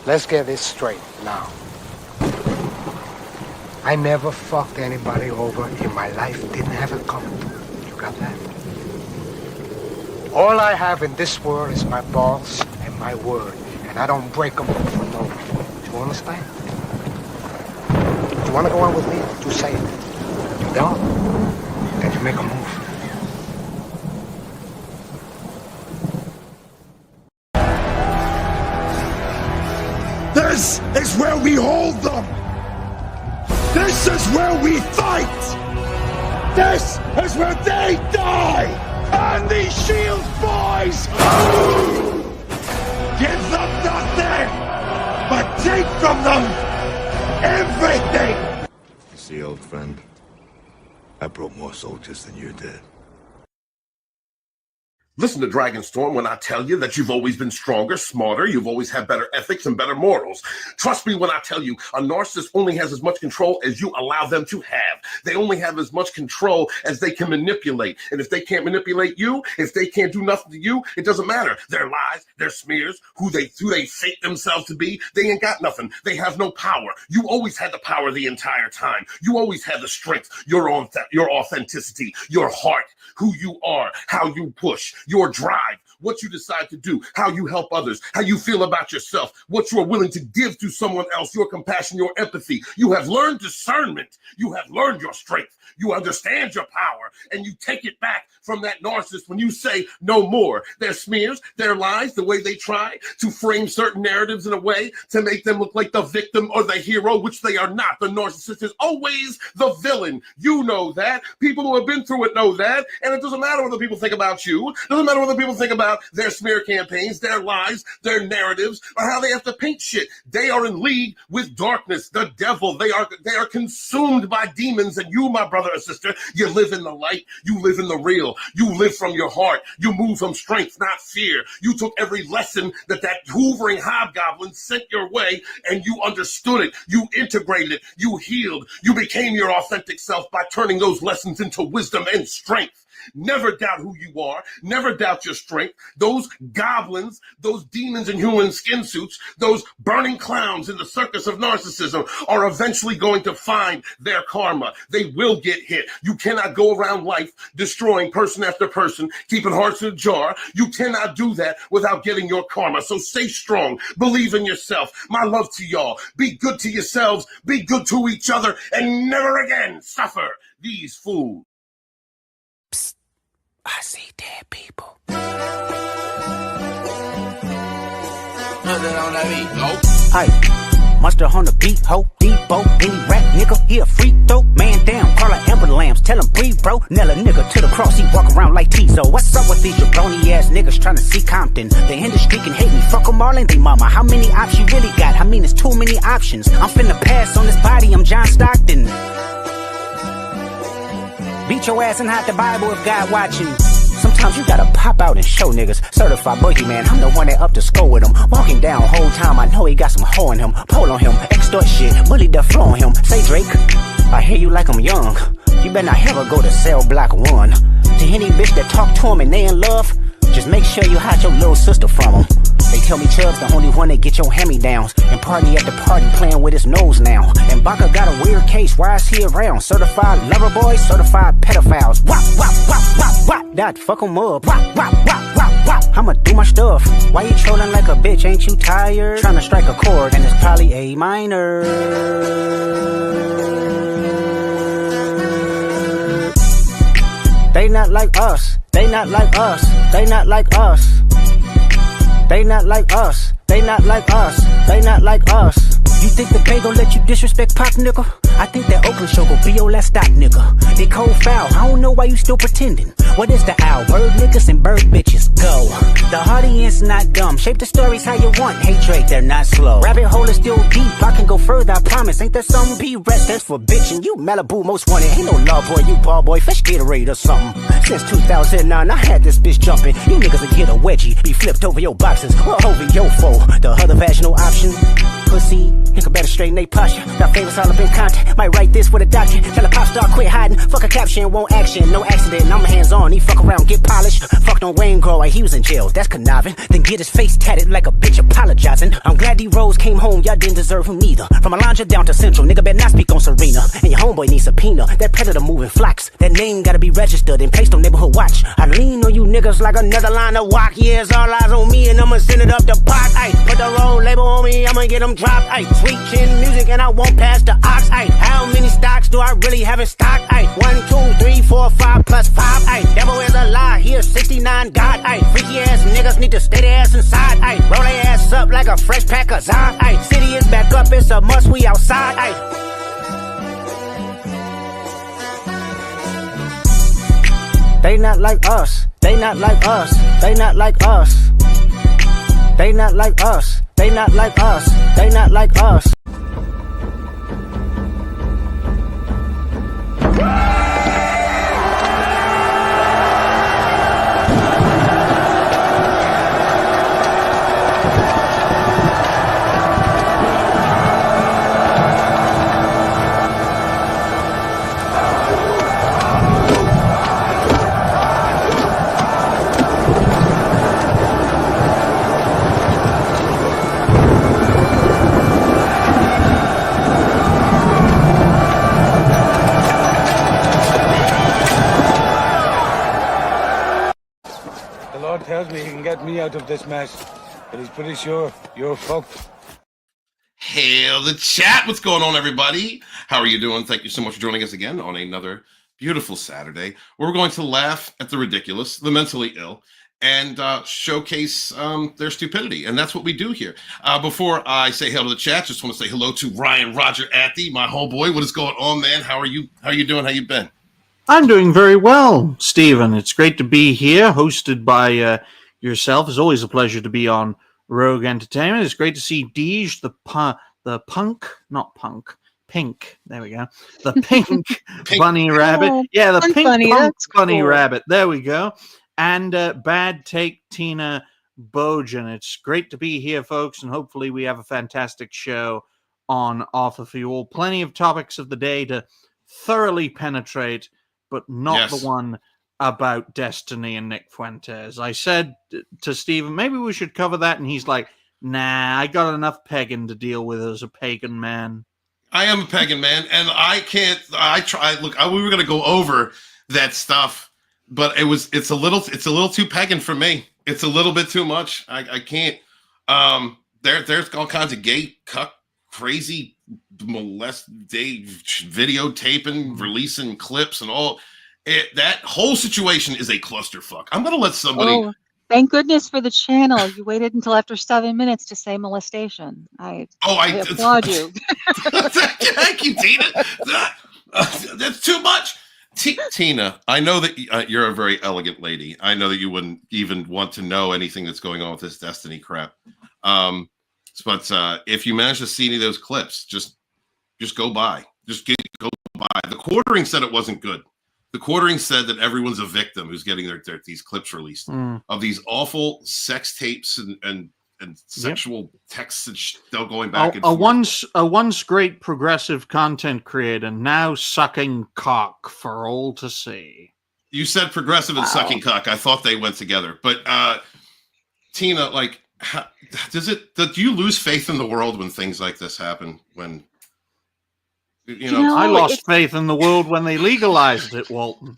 Let's get this straight now. I never fucked anybody over in my life. Didn't have it coming. You got that? All I have in this world is my balls and my word. And I don't break them for no one. You understand? You want to go on with me? You say it. You don't? Then you make a move. This is where we hold them! This is where we fight! This is where they die! And these Shield boys give them nothing, but take from them everything! You see, old friend, I brought more soldiers than you did. Listen to Dragonstorm when I tell you that you've always been stronger, smarter, you've always had better ethics and better morals. Trust me when I tell you, a narcissist only has as much control as you allow them to have. They only have as much control as they can manipulate. And if they can't manipulate you, if they can't do nothing to you, it doesn't matter. Their lies, their smears, who they fake themselves to be, they ain't got nothing. They have no power. You always had the power the entire time. You always had the strength, your authenticity, your heart, who you are, how you push, your drive, what you decide to do, how you help others, how you feel about yourself, what you are willing to give to someone else, your compassion, your empathy. You have learned discernment. You have learned your strength. You understand your power, and you take it back from that narcissist when you say no more. Their smears, their lies, the way they try to frame certain narratives in a way to make them look like the victim or the hero, which they are not. The narcissist is always the villain. You know that. People who have been through it know that. And it doesn't matter what other people think about you. It doesn't matter what other people think about their smear campaigns, their lies, their narratives, or how they have to paint shit. They are in league with darkness, the devil. They are consumed by demons. And you, my brother or sister, you live in the light. You live in the real. You live from your heart. You move from strength, not fear. You took every lesson that hoovering hobgoblin sent your way, and you understood it. You integrated it. You healed. You became your authentic self by turning those lessons into wisdom and strength. Never doubt who you are. Never doubt your strength. Those goblins, those demons in human skin suits, those burning clowns in the circus of narcissism are eventually going to find their karma. They will get hit. You cannot go around life destroying person after person, keeping hearts in a jar. You cannot do that without getting your karma. So stay strong. Believe in yourself. My love to y'all. Be good to yourselves. Be good to each other. And never again suffer these fools. I see dead people. Hey, monster on the beat, ho, Debo, any rap nigga, he a freak though. Man down, call her Amber Lambs, tell him breathe, bro. Nail a nigga to the cross, he walk around like Tizo. What's up with these jabroni ass niggas trying to see Compton? The industry can hate me, fuck them all and they mama. How many options you really got? I mean, it's too many options. I'm finna pass on this body, I'm John Stockton. Beat your ass and hide the Bible if God watching. Sometimes you gotta pop out and show niggas. Certified boogeyman, I'm the one that up to score with him. Walking down whole time, I know he got some hoe in him. Pull on him, extort shit, bully the flow on him. Say Drake, I hear you like I'm young. You better not ever go to cell block 1. To any bitch that talk to him and they in love, just make sure you hide your little sister from him. They tell me Chubb's the only one that get your hand-me-downs. And party at the party playing with his nose now. And Baca got a weird case, why is he around? Certified lover boys, certified pedophiles. Wop, wop, wop, wop, wop. That fuck him up. Wop, wop, wop, wop, wop. I'ma do my stuff. Why you trolling like a bitch, ain't you tired? Trying to strike a chord and it's probably A minor. They not like us. They not like us. They not like us. They not like us. They not like us. They not like us. You think the Bay gon' let you disrespect Pop, nigga? I think that Oakland show gon' be your last stop, nigga. They cold foul, I don't know why you still pretending. What is the owl? Bird niggas and bird bitches, go. The audience not dumb, shape the stories how you want. Hey Drake, they're not slow. Rabbit hole is still deep, I can go further, I promise. Ain't that something P-Rest, that's for bitchin'. You Malibu most wanted, ain't no love boy, you ball boy, fish Gatorade or something. Since 2009, I had this bitch jumping. You niggas will get a wedgie, be flipped over your boxes, or over your foe. The other vaginal option, pussy. Nigga better straighten they posture. Got favors all up in contact. Might write this with a doctor. Tell a pop star quit hiding. Fuck a caption, won't action. No accident, I'm hands on. He fuck around, get polished. Fucked on Wayne Grow like he was in jail. That's conniving. Then get his face tatted like a bitch apologizing. I'm glad D-Rose came home. Y'all didn't deserve him neither. From Alondra down to Central. Nigga better not speak on Serena. And your homeboy needs subpoena. That predator moving flocks. That name gotta be registered and placed on neighborhood watch. I lean on you niggas like another line of walk. Yeah, it's all eyes on me and I'ma send it up the pot. Ay, put the roll label on me, I'ma get them dropped. Ay, sweet chin music and I won't pass the ox. Ay, how many stocks do I really have in stock? Ay, 1, 2, 3, 4, 5 plus 5. Ay, devil is a lie, here's 69 God. Ay, freaky ass niggas need to stay their ass inside. Ay, roll their ass up like a fresh pack of Zod. Ay, city is back up, it's a must, we outside. Ay. They not like us, they not like us, they not like us. They not like us, they not like us, they not like us. Tells me he can get me out of this mess, but he's pretty sure you're fucked. Hail the chat. What's going on, everybody? How are you doing? Thank you so much for joining us again on another beautiful Saturday where we're going to laugh at the ridiculous, the mentally ill, and showcase their stupidity. And that's what we do here. Before I say hello to the chat, just want to say hello to Ryan Roger Atty, my homeboy. What is going on, man? How are you? How you doing? How you been? I'm doing very well, Stephen. It's great to be here, hosted by yourself. It's always a pleasure to be on Rogue Entertainment. It's great to see Deej, pink. There we go. The pink bunny rabbit. Yeah, the pink bunny, punk bunny cool. rabbit. There we go. And Bad Take Tina Bojan. It's great to be here, folks, and hopefully we have a fantastic show on offer for you all. Plenty of topics of the day to thoroughly penetrate, but not the one about Destiny and Nick Fuentes. I said to Steven, maybe we should cover that, and he's like, nah, I got enough pagan to deal with as a pagan man. I am a pagan man, and I can't. We were going to go over that stuff, but it's a little too pagan for me. It's a little bit too much. I can't. There's all kinds of gay, cuck, crazy, videotaping, releasing clips, and all. That whole situation is a clusterfuck. I'm going to let somebody. Oh, thank goodness for the channel. You waited until after 7 minutes to say molestation. I applaud you. Thank you, Tina. That's too much. Tina, I know that you're a very elegant lady. I know that you wouldn't even want to know anything that's going on with this Destiny crap. But if you manage to see any of those clips, just go by. Go by. The quartering said it wasn't good. The quartering said that everyone's a victim who's getting these clips released of these awful sex tapes and sexual texts and still going back and forth. A once great progressive content creator, now sucking cock for all to see. You said progressive and sucking cock. I thought they went together. But Tina, like, do you lose faith in the world when things like this happen? When I lost faith in the world when they legalized it, Walton.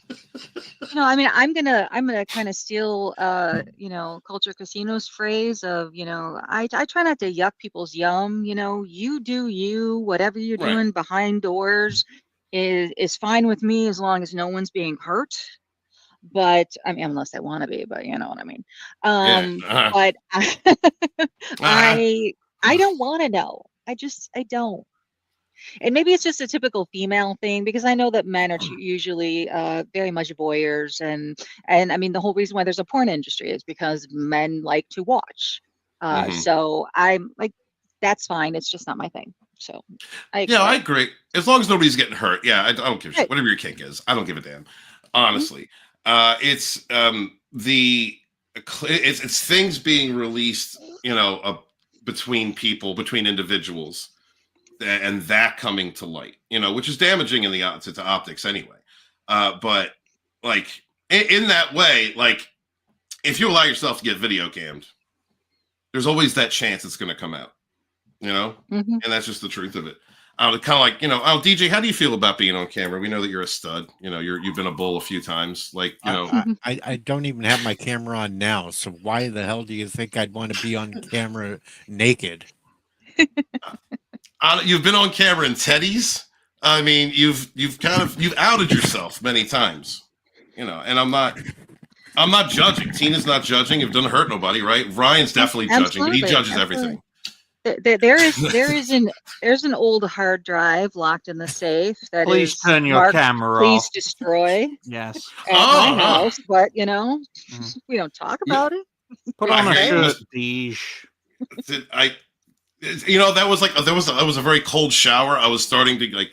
I mean, I'm gonna kind of steal, Culture Casino's phrase of, I try not to yuck people's yum. You do you. Whatever you're doing behind doors is fine with me as long as no one's being hurt. But I mean, unless they want to be, but you know what I mean. But I don't want to know. I don't. And maybe it's just a typical female thing, because I know that men are usually very much voyeurs, and I mean, the whole reason why there's a porn industry is because men like to watch. So I'm like, that's fine. It's just not my thing. So I agree. As long as nobody's getting hurt. Yeah, I don't give a shit. Whatever your kink is, I don't give a damn. Honestly, it's things being released. between people, between individuals, and that coming to light, which is damaging in to optics anyway. But like in that way, like if you allow yourself to get video cammed, there's always that chance it's going to come out, and that's just the truth of it. Kind of like, DJ, how do you feel about being on camera? We know that you're a stud. You've been a bull a few times. Like, I don't even have my camera on now. So why the hell do you think I'd want to be on camera naked? You've been on camera in teddies. I mean, you've outed yourself many times, and I'm not judging. Tina's not judging. It doesn't hurt nobody, right? Ryan's definitely judging, but he judges everything. There's an old hard drive locked in the safe that please is turn your marked, camera please off. destroy. Yes. At my house, but we don't talk about it. Put on a shirt, Deej. That was a very cold shower. I was starting to like.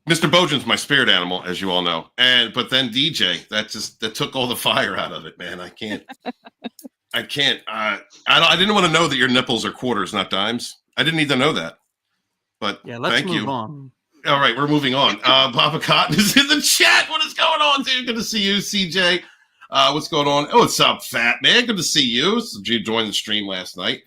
Mr. Bojan's my spirit animal, as you all know, but then DJ that took all the fire out of it, man. I can't. I didn't want to know that your nipples are quarters, not dimes. I didn't need to know that. But yeah, let's thank move you. on. All right, we're moving on. Papa Cotton is in the chat. What is going on, dude? Good to see you, CJ. What's going on? Oh, what's up, Fat Man? Good to see you. You joined the stream last night.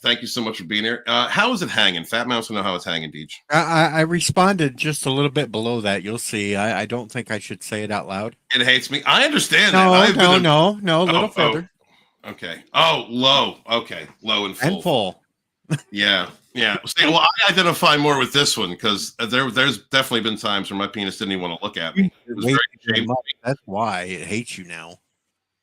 Thank you so much for being here. How is it hanging? Fat Man wants to know how it's hanging, Deej. I responded just a little bit below that. You'll see. I don't think I should say it out loud. It hates me. I understand no, that. No, a little further. Okay. Oh, low. Okay. Low and full. And full. Yeah. See, well, I identify more with this one because there's definitely been times where my penis didn't even want to look at me. It was very shameful. That's why it hates you now.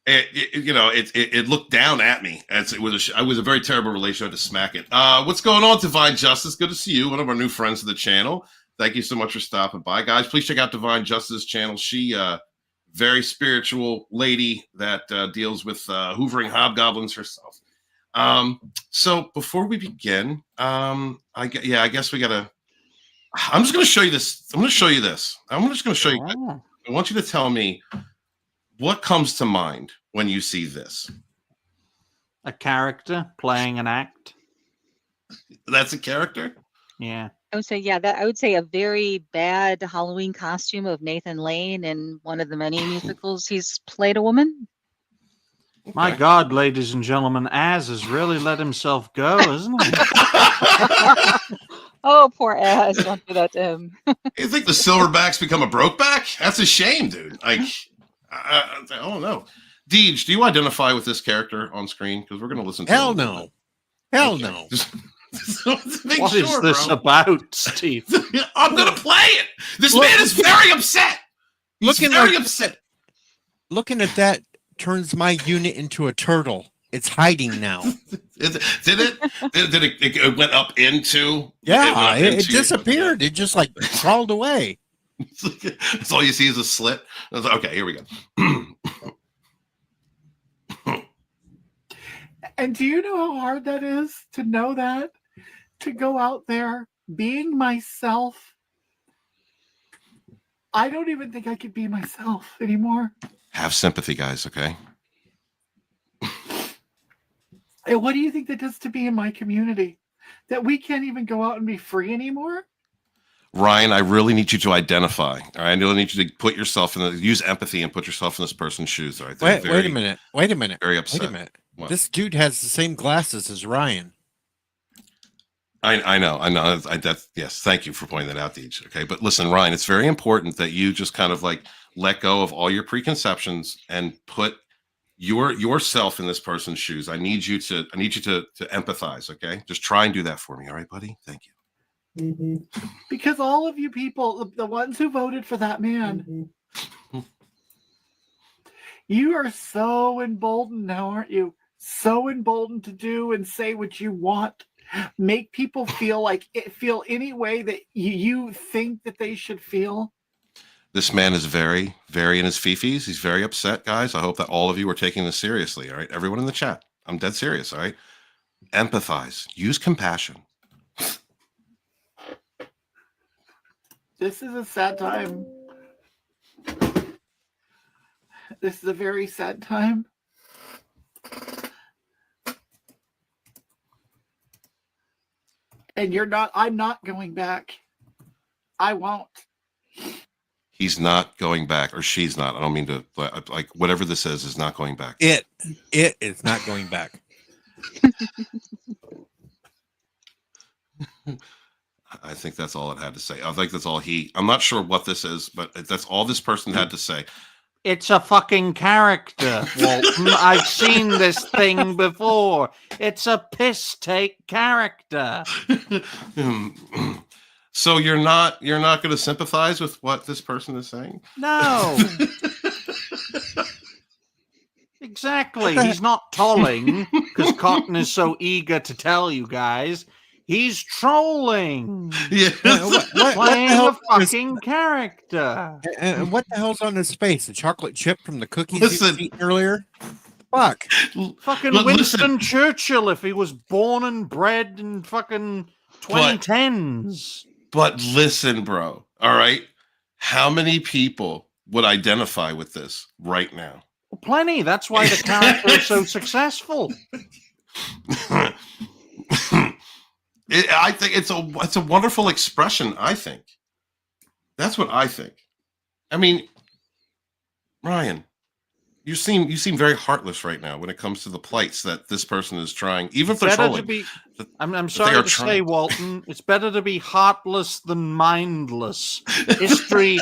It looked down at me. It was a very terrible relation. I had to smack it. What's going on, Divine Justice? Good to see you. One of our new friends of the channel. Thank you so much for stopping by, guys. Please check out Divine Justice's channel. She very spiritual lady that deals with hoovering hobgoblins herself. So before we begin, I guess we gotta. I'm just gonna show you this. I'm just gonna show you. I want you to tell me what comes to mind when you see this. A character playing an act. That's a character? Yeah. I would say a very bad Halloween costume of Nathan Lane in one of the many musicals he's played a woman. My God, ladies and gentlemen, Az has really let himself go, isn't he? Oh, poor Az. Don't do that to him. You think the silverbacks become a brokeback? That's a shame, dude. Like, I don't know. Deej, do you identify with this character on screen? Because we're going to listen to Hell no. Hell no. What is this about, Steve? I'm going to play it. This man is very upset. He's very upset. Looking at that turns my unit into a turtle. It's hiding now. Did it? It went up into? Yeah, it disappeared. It just like crawled away. That's all you see is a slit. Okay, here we go. And do you know how hard that is to know that? To go out there being myself. I don't even think I could be myself anymore. Have sympathy, guys, okay? And what do you think that does to be in my community? That we can't even go out and be free anymore? Ryan, I really need you to identify. All right, I really need you to put yourself use empathy and put yourself in this person's shoes. All right. Wait a minute. Very upset. Wait a minute. What? This dude has the same glasses as Ryan. I know. Yes. Thank you for pointing that out, Deej. Okay. But listen, Ryan, it's very important that you just kind of like let go of all your preconceptions and put yourself in this person's shoes. I need you to empathize. Okay. Just try and do that for me. All right, buddy. Thank you. Mm-hmm. Because all of you people, the ones who voted for that man, you are so emboldened now, aren't you? So emboldened to do and say what you want. Make people feel any way that you think that they should feel. This man is very, very in his fifis. He's very upset, guys. I hope that all of you are taking this seriously. All right. Everyone in the chat. I'm dead serious. All right. Empathize. Use compassion. This is a sad time. This is a very sad time. And you're not. I'm not going back. I won't. He's not going back, or she's not. I don't mean to, like, whatever this is not going back. It is not going back. I think that's all it had to say. I think that's all I'm not sure what this is, but that's all this person had to say. It's a fucking character, Walton. I've seen this thing before. It's a piss take character. So you're not going to sympathize with what this person is saying? No. Exactly. He's not tolling because Cotton is so eager to tell you guys. He's trolling. Yeah. Playing a fucking character. And what the hell's on his face? A chocolate chip from the cookies you eaten earlier? Fuck. Fucking Winston Churchill if he was born and bred in fucking 2010s. But listen, bro. All right. How many people would identify with this right now? Well, plenty. That's why the character is so successful. I think it's a wonderful expression. I think that's what I think. I mean, Ryan, you seem very heartless right now when it comes to the plights that this person is trying, even for trolling. I'm sorry to say, Walton, it's better to be heartless than mindless. History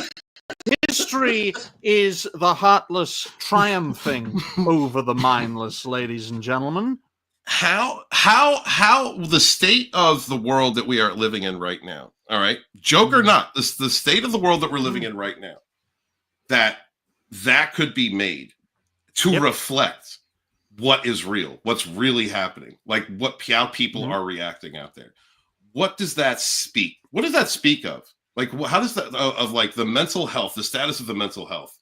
is the heartless triumphing over the mindless, ladies and gentlemen. How the state of the world that we are living in right now, all right, joke or not, the state of the world that we're living in right now, that could be made to reflect what is real, what's really happening, like how people are reacting out there. What does that speak? What does that speak of? Like, how does that of like the mental health, the status of the mental health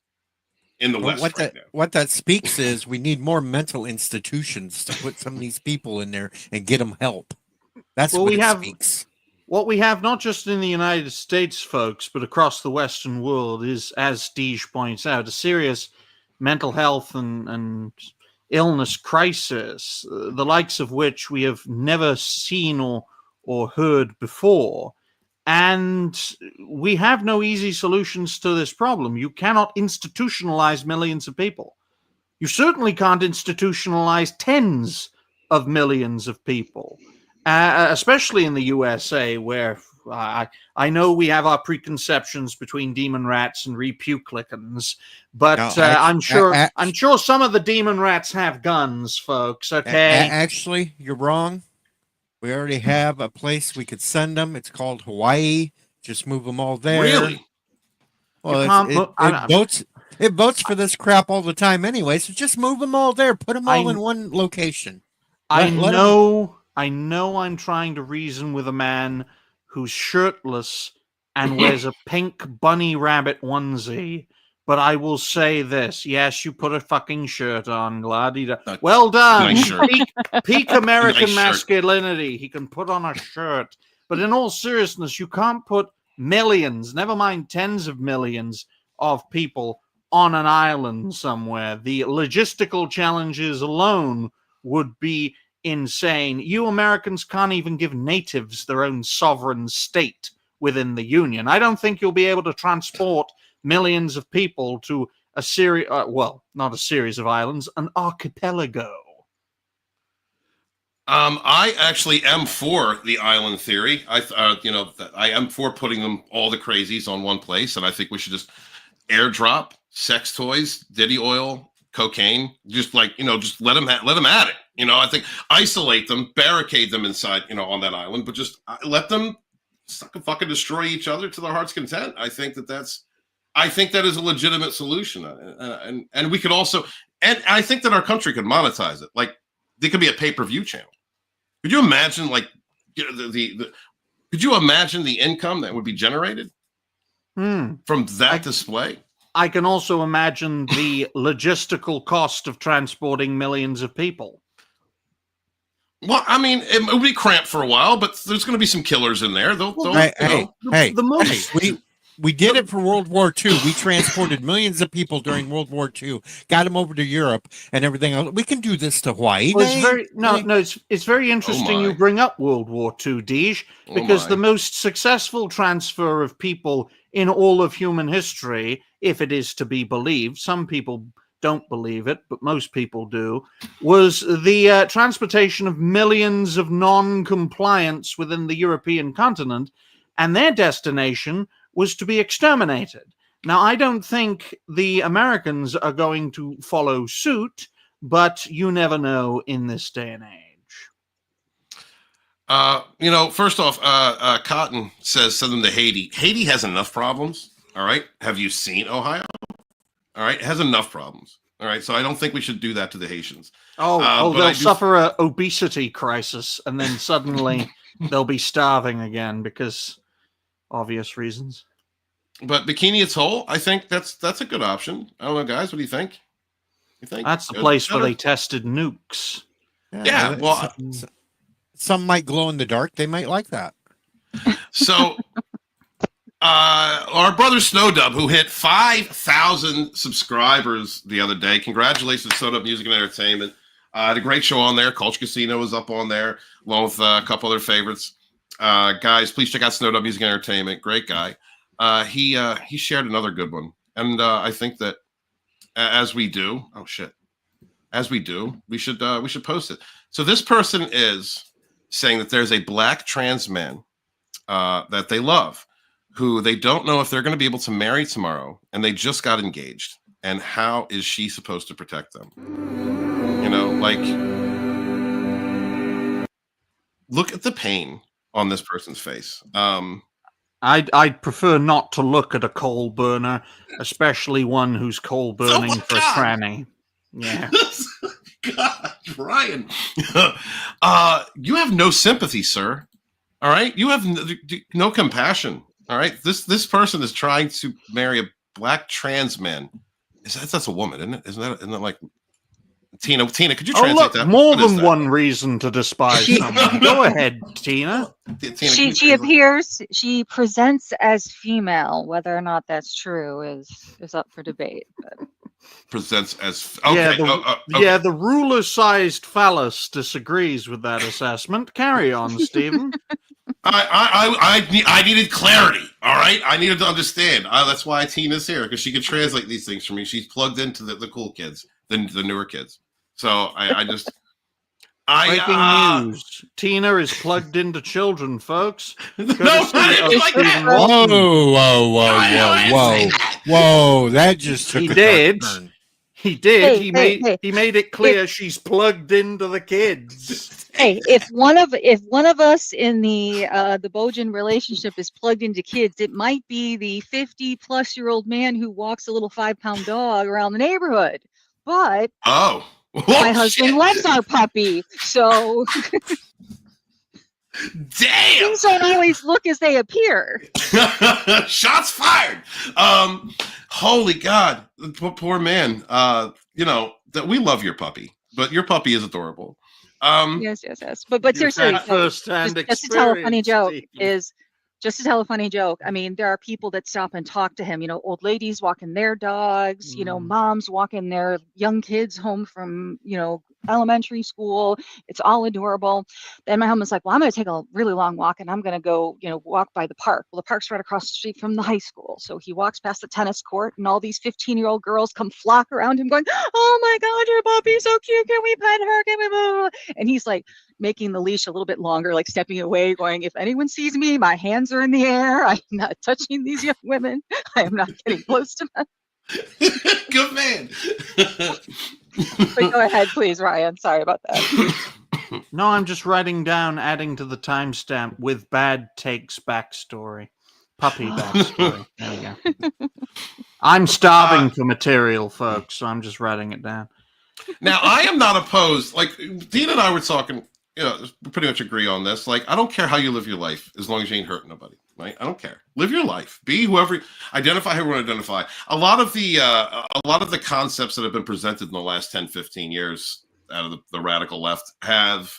in the West right now? What that speaks is we need more mental institutions to put some of these people in there and get them help. That's what it speaks. What we have, not just in the United States, folks, but across the Western world, is, as Steve points out, a serious mental health and illness crisis, the likes of which we have never seen or heard before. And we have no easy solutions to this problem. You cannot institutionalize millions of people. You certainly can't institutionalize tens of millions of people, especially in the USA, where I know we have our preconceptions between demon rats and republicans, but I'm sure some of the demon rats have guns, folks. Okay, actually, you're wrong. We already have a place we could send them. It's called Hawaii. Just move them all there. Really? Well, it votes for this crap all the time anyway, so just move them all there. Put them all in one location. I know I'm trying to reason with a man who's shirtless and wears a pink bunny rabbit onesie. But I will say this. Yes, you put a fucking shirt on. Glad he does. Well done. Nice shirt. Peak American Nice masculinity. He can put on a shirt. But in all seriousness, you can't put millions, never mind tens of millions of people on an island somewhere. The logistical challenges alone would be insane. You Americans can't even give natives their own sovereign state within the Union. I don't think you'll be able to transport millions of people to a series, well, not a series of islands, an archipelago. I actually am for the island theory. I am for putting them, all the crazies, on one place, and I think we should just airdrop sex toys, Diddy oil, cocaine, just let them at it. I think isolate them, barricade them inside, on that island, but just let them fucking destroy each other to their heart's content. I think that is a legitimate solution, and we could also, and I think that our country could monetize it. Like, there could be a pay-per-view channel. Could you imagine, could you imagine the income that would be generated from that display? I can also imagine the logistical cost of transporting millions of people. Well, I mean, it would be cramped for a while, but there's going to be some killers in there. We did it for World War II. We transported millions of people during World War II, got them over to Europe and everything else. We can do this to Hawaii. Well, it's very interesting you bring up World War II, Deej, because the most successful transfer of people in all of human history, if it is to be believed, some people don't believe it, but most people do, was the transportation of millions of non-compliants within the European continent, and their destination was to be exterminated. Now, I don't think the Americans are going to follow suit, but you never know in this day and age. First off, Cotton says send them to Haiti. Haiti has enough problems. All right. Have you seen Ohio? All right. It has enough problems. All right. So I don't think we should do that to the Haitians. They'll suffer an obesity crisis, and then suddenly they'll be starving again because obvious reasons. But Bikini Atoll, I think that's a good option. I don't know, guys. What do you think? You think that's the place where they tested nukes? Yeah. Well, some might glow in the dark. They might like that. So, our brother Snowdub, who hit 5,000 subscribers the other day. Congratulations, Snowdub Music and Entertainment. Had a great show on there. Culture Casino was up on there, along with a couple other favorites. Guys, please check out Snowdub Music and Entertainment. Great guy. He shared another good one, and I think that as we do, we should post it. So this person is saying that there's a black trans man that they love, who they don't know if they're going to be able to marry tomorrow, and they just got engaged. And how is she supposed to protect them? Look at the pain on this person's face. I'd prefer not to look at a coal burner, especially one who's coal burning for a tranny. Yeah. God, Ryan. You have no sympathy, sir. All right? You have no compassion. All right? This person is trying to marry a black trans man. That's a woman, isn't it? Isn't that like Tina, could you translate that? More than one reason to despise someone. Go ahead, Tina. She presents as female. Whether or not that's true is up for debate. But. Presents as okay. Yeah, the ruler-sized phallus disagrees with that assessment. Carry on, Stephen. I needed clarity. All right, I needed to understand. That's why Tina's here, because she can translate these things for me. She's plugged into the cool kids, the newer kids. So Breaking news: Tina is plugged into children, folks. Whoa! That just took a dark turn. He did. He made it clear she's plugged into the kids. Hey, if one of us in the Bojan relationship is plugged into kids, it might be the 50-plus-year-old man who walks a little 5-pound dog around the neighborhood. But my husband loves our puppy, so damn, things don't always look as they appear. Shots fired. Holy God, poor man. That we love your puppy, but your puppy is adorable. Yes. But seriously, just to tell a funny joke I mean, there are people that stop and talk to him. Old ladies walking their dogs. Moms walking their young kids home from elementary school. It's all adorable. Then my husband's like, well, I'm going to take a really long walk, and I'm going to go walk by the park. Well, the park's right across the street from the high school. So he walks past the tennis court, and all these 15-year-old girls come flock around him going, oh my God, your puppy's so cute, can we pet her, can we blah? And he's like making the leash a little bit longer, like stepping away, going, if anyone sees me, my hands are in the air, I'm not touching these young women, I am not getting close to them. Good man. But go ahead, please, Ryan. Sorry about that. No, I'm just writing down, adding to the timestamp with bad takes backstory. Puppy backstory. There we go. I'm starving for material, folks, so I'm just writing it down. Now, I am not opposed. Like, Tina and I were talking, we pretty much agree on this. Like, I don't care how you live your life as long as you ain't hurting nobody. Right? I don't care. Live your life. Be whoever. Identify who you want to identify. A lot of the concepts that have been presented in the last 10, 15 years out of the radical left have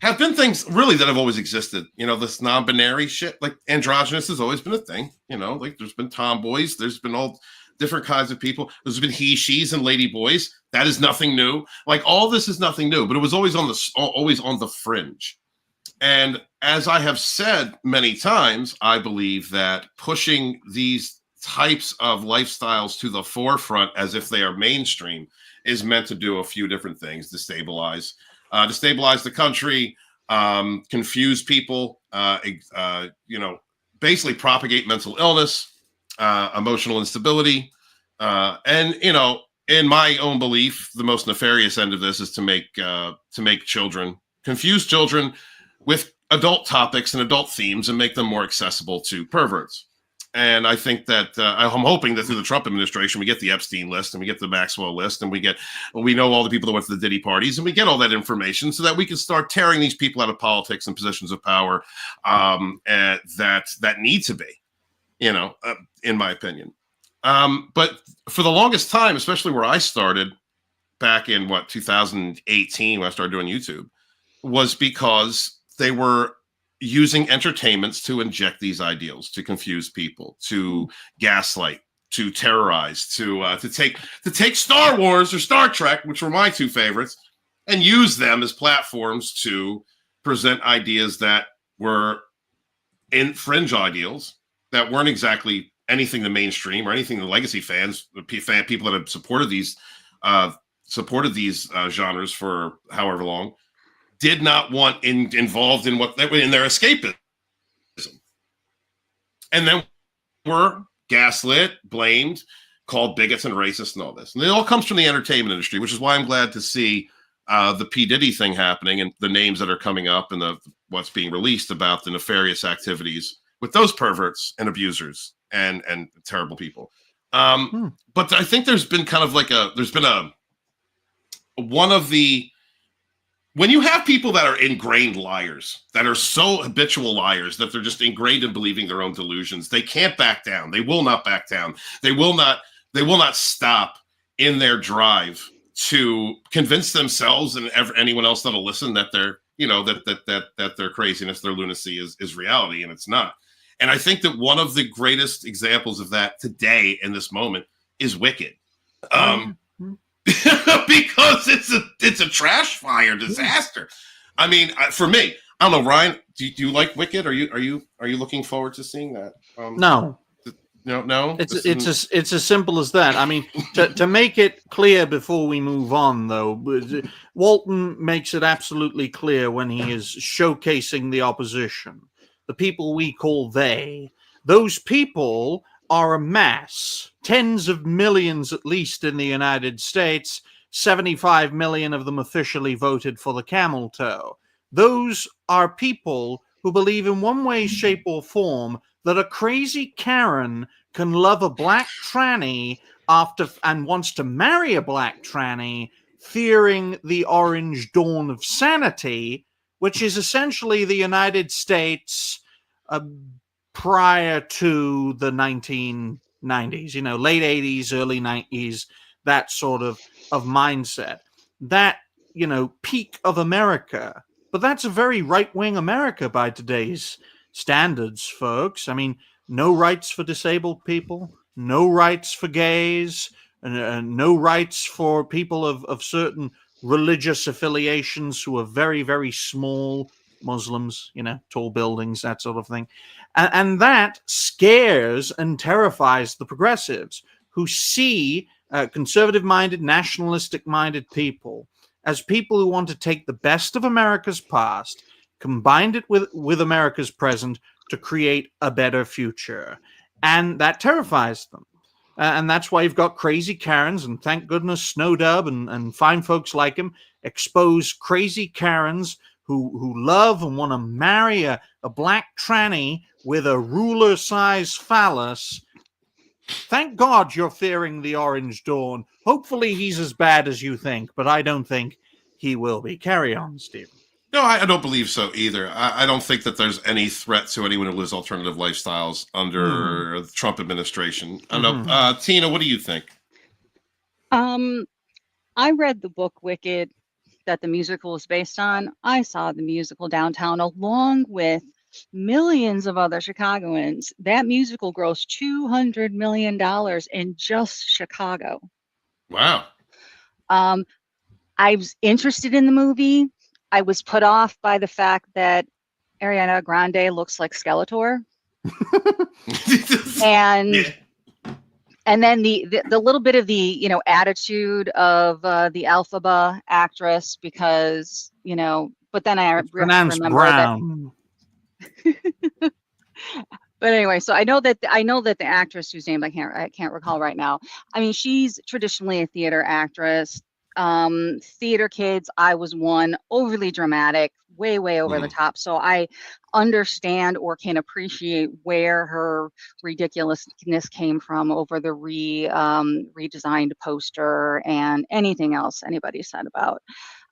have been things really that have always existed. You know, this non-binary shit, like androgynous has always been a thing. You know, like there's been tomboys, there's been all different kinds of people. There's been he, she's, and lady boys. That is nothing new. Like all this is nothing new, but it was always on the fringe. And as I have said many times, I believe that pushing these types of lifestyles to the forefront as if they are mainstream is meant to do a few different things: destabilize the country, confuse people, basically propagate mental illness, emotional instability, and in my own belief, the most nefarious end of this is to make children, confuse children with adult topics and adult themes and make them more accessible to perverts. And I think that I'm hoping that through the Trump administration, we get the Epstein list and we get the Maxwell list and we know all the people that went to the Diddy parties, and we get all that information so that we can start tearing these people out of politics and positions of power that need to be, in my opinion. But for the longest time, especially where I started back in 2018 when I started doing YouTube, was because they were using entertainments to inject these ideals, to confuse people, to gaslight, to terrorize, to take Star Wars or Star Trek, which were my two favorites, and use them as platforms to present ideas that were in fringe ideals that weren't exactly anything the mainstream or anything the legacy fans, people that have supported these genres for however long, did not want involved in in their escapism, and then were gaslit, blamed, called bigots and racists, and all this. And it all comes from the entertainment industry, which is why I'm glad to see the P. Diddy thing happening and the names that are coming up and what's being released about the nefarious activities with those perverts and abusers and terrible people. But I think there's been kind of like when you have people that are ingrained liars, that are so habitual liars that they're just ingrained in believing their own delusions, they can't back down. They will not back down. They will not stop in their drive to convince themselves and anyone else that'll listen that that their craziness, their lunacy is reality, and it's not. And I think that one of the greatest examples of that today in this moment is Wicked. Because it's a trash fire disaster. I mean, for me, I don't know, Ryan. Do you like Wicked? Are you looking forward to seeing that? No. No. It's as simple as that. I mean, to make it clear before we move on, though, Walton makes it absolutely clear when he is showcasing the opposition, the people we call they. Those people are a mass, tens of millions at least in the United States. 75 million of them officially voted for the camel toe. Those are people who believe in one way, shape, or form that a crazy Karen can love a black tranny and wants to marry a black tranny, fearing the orange dawn of sanity, which is essentially the United States prior to the 1990s, late 80s, early 90s, that sort of mindset. That, peak of America. But that's a very right-wing America by today's standards, folks. I mean, no rights for disabled people, no rights for gays, no rights for people of certain religious affiliations who are very, very small, Muslims, tall buildings, that sort of thing. And that scares and terrifies the progressives who see conservative-minded, nationalistic-minded people as people who want to take the best of America's past, combined it with America's present to create a better future. And that terrifies them. And that's why you've got crazy Karens, and thank goodness Snow Dub and fine folks like him expose crazy Karens who love and want to marry a black tranny with a ruler-sized phallus. Thank God you're fearing the Orange Dawn. Hopefully he's as bad as you think, but I don't think he will be. Carry on, Steve. No, I don't believe so either. I don't think that there's any threat to anyone who lives alternative lifestyles under the Trump administration. I don't know. Tina, what do you think? I read the book Wicked that the musical is based on. I saw the musical downtown along with millions of other Chicagoans. That musical grossed $200 million in just Chicago. Wow. I was interested in the movie. I was put off by the fact that Ariana Grande looks like Skeletor. And then the little bit of the attitude of the Alphaba actress, because but then I remember brown. that. But anyway, so I know that the actress whose name I can't recall right now. I mean, she's traditionally a theater actress. Theater kids, I was one, overly dramatic, way over the top. So I understand or can appreciate where her ridiculousness came from over the redesigned poster and anything else anybody said about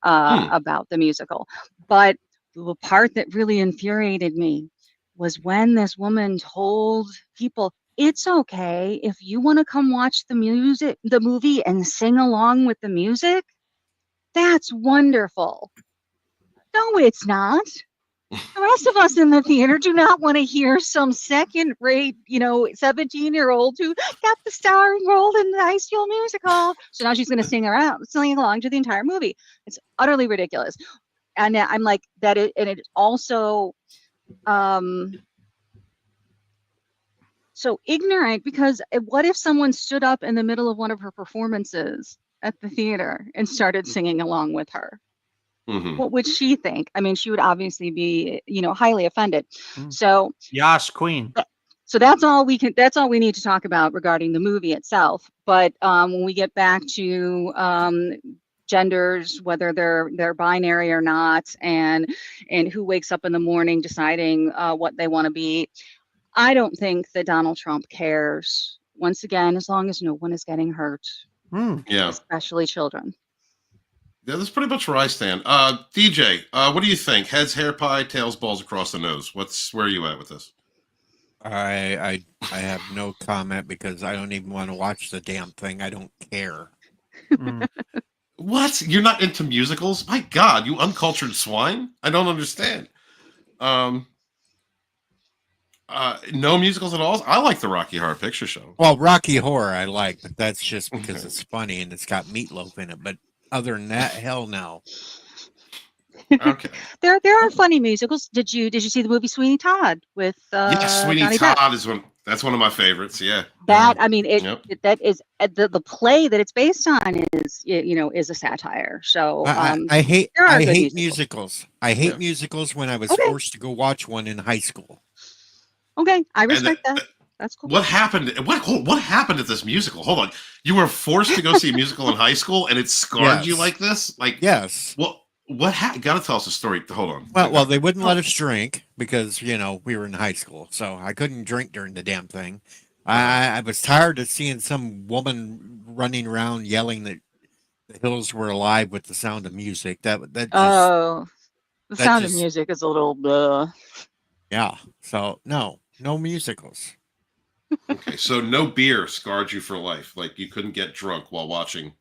the musical. But the part that really infuriated me was when this woman told people, it's okay if you want to come watch the movie and sing along with the music. That's wonderful. No, it's not. The rest of us in the theater do not want to hear some second-rate, 17-year-old who got the starring role in the High School Musical. So now she's going to sing along to the entire movie. It's utterly ridiculous. And I'm like, and it also so ignorant, because what if someone stood up in the middle of one of her performances at the theater and started singing along with her? Mm-hmm. What would she think? I mean, she would obviously be, highly offended. So yes, Queen. So that's all we need to talk about regarding the movie itself. But when we get back to genders, whether they're binary or not, and who wakes up in the morning deciding what they want to be, I don't think that Donald Trump cares. Once again, as long as no one is getting hurt, especially children. Yeah, that's pretty much where I stand. DJ, what do you think? Heads, hair pie, tails, balls across the nose. Where are you at with this? I have no comment because I don't even want to watch the damn thing. I don't care. What? You're not into musicals? My God, you uncultured swine! I don't understand. No musicals at all. I like the Rocky Horror Picture Show. Well, Rocky Horror I like, but that's just because it's funny and it's got meatloaf in it. But other than that, hell no. Okay. There are funny musicals. Did you see the movie Sweeney Todd with Sweeney Johnny Todd Depp? is that's one of my favorites. Yeah. That I mean, that is the play that it's based on is a satire. So I hate musicals. I hate Yeah. musicals. When I was forced to go watch one in high school. Okay, I respect that. That's cool. What happened? What happened at this musical? Hold on. You were forced to go see a musical in high school, and it scarred you like this? Like yes. Well, Gotta tell us a story. Hold on. Well, they wouldn't let us drink because we were in high school, so I couldn't drink during the damn thing. I was tired of seeing some woman running around yelling that the hills were alive with the sound of music. The sound of music is a little. Yeah. So no musicals. Okay, so no beer scarred you for life. Like you couldn't get drunk while watching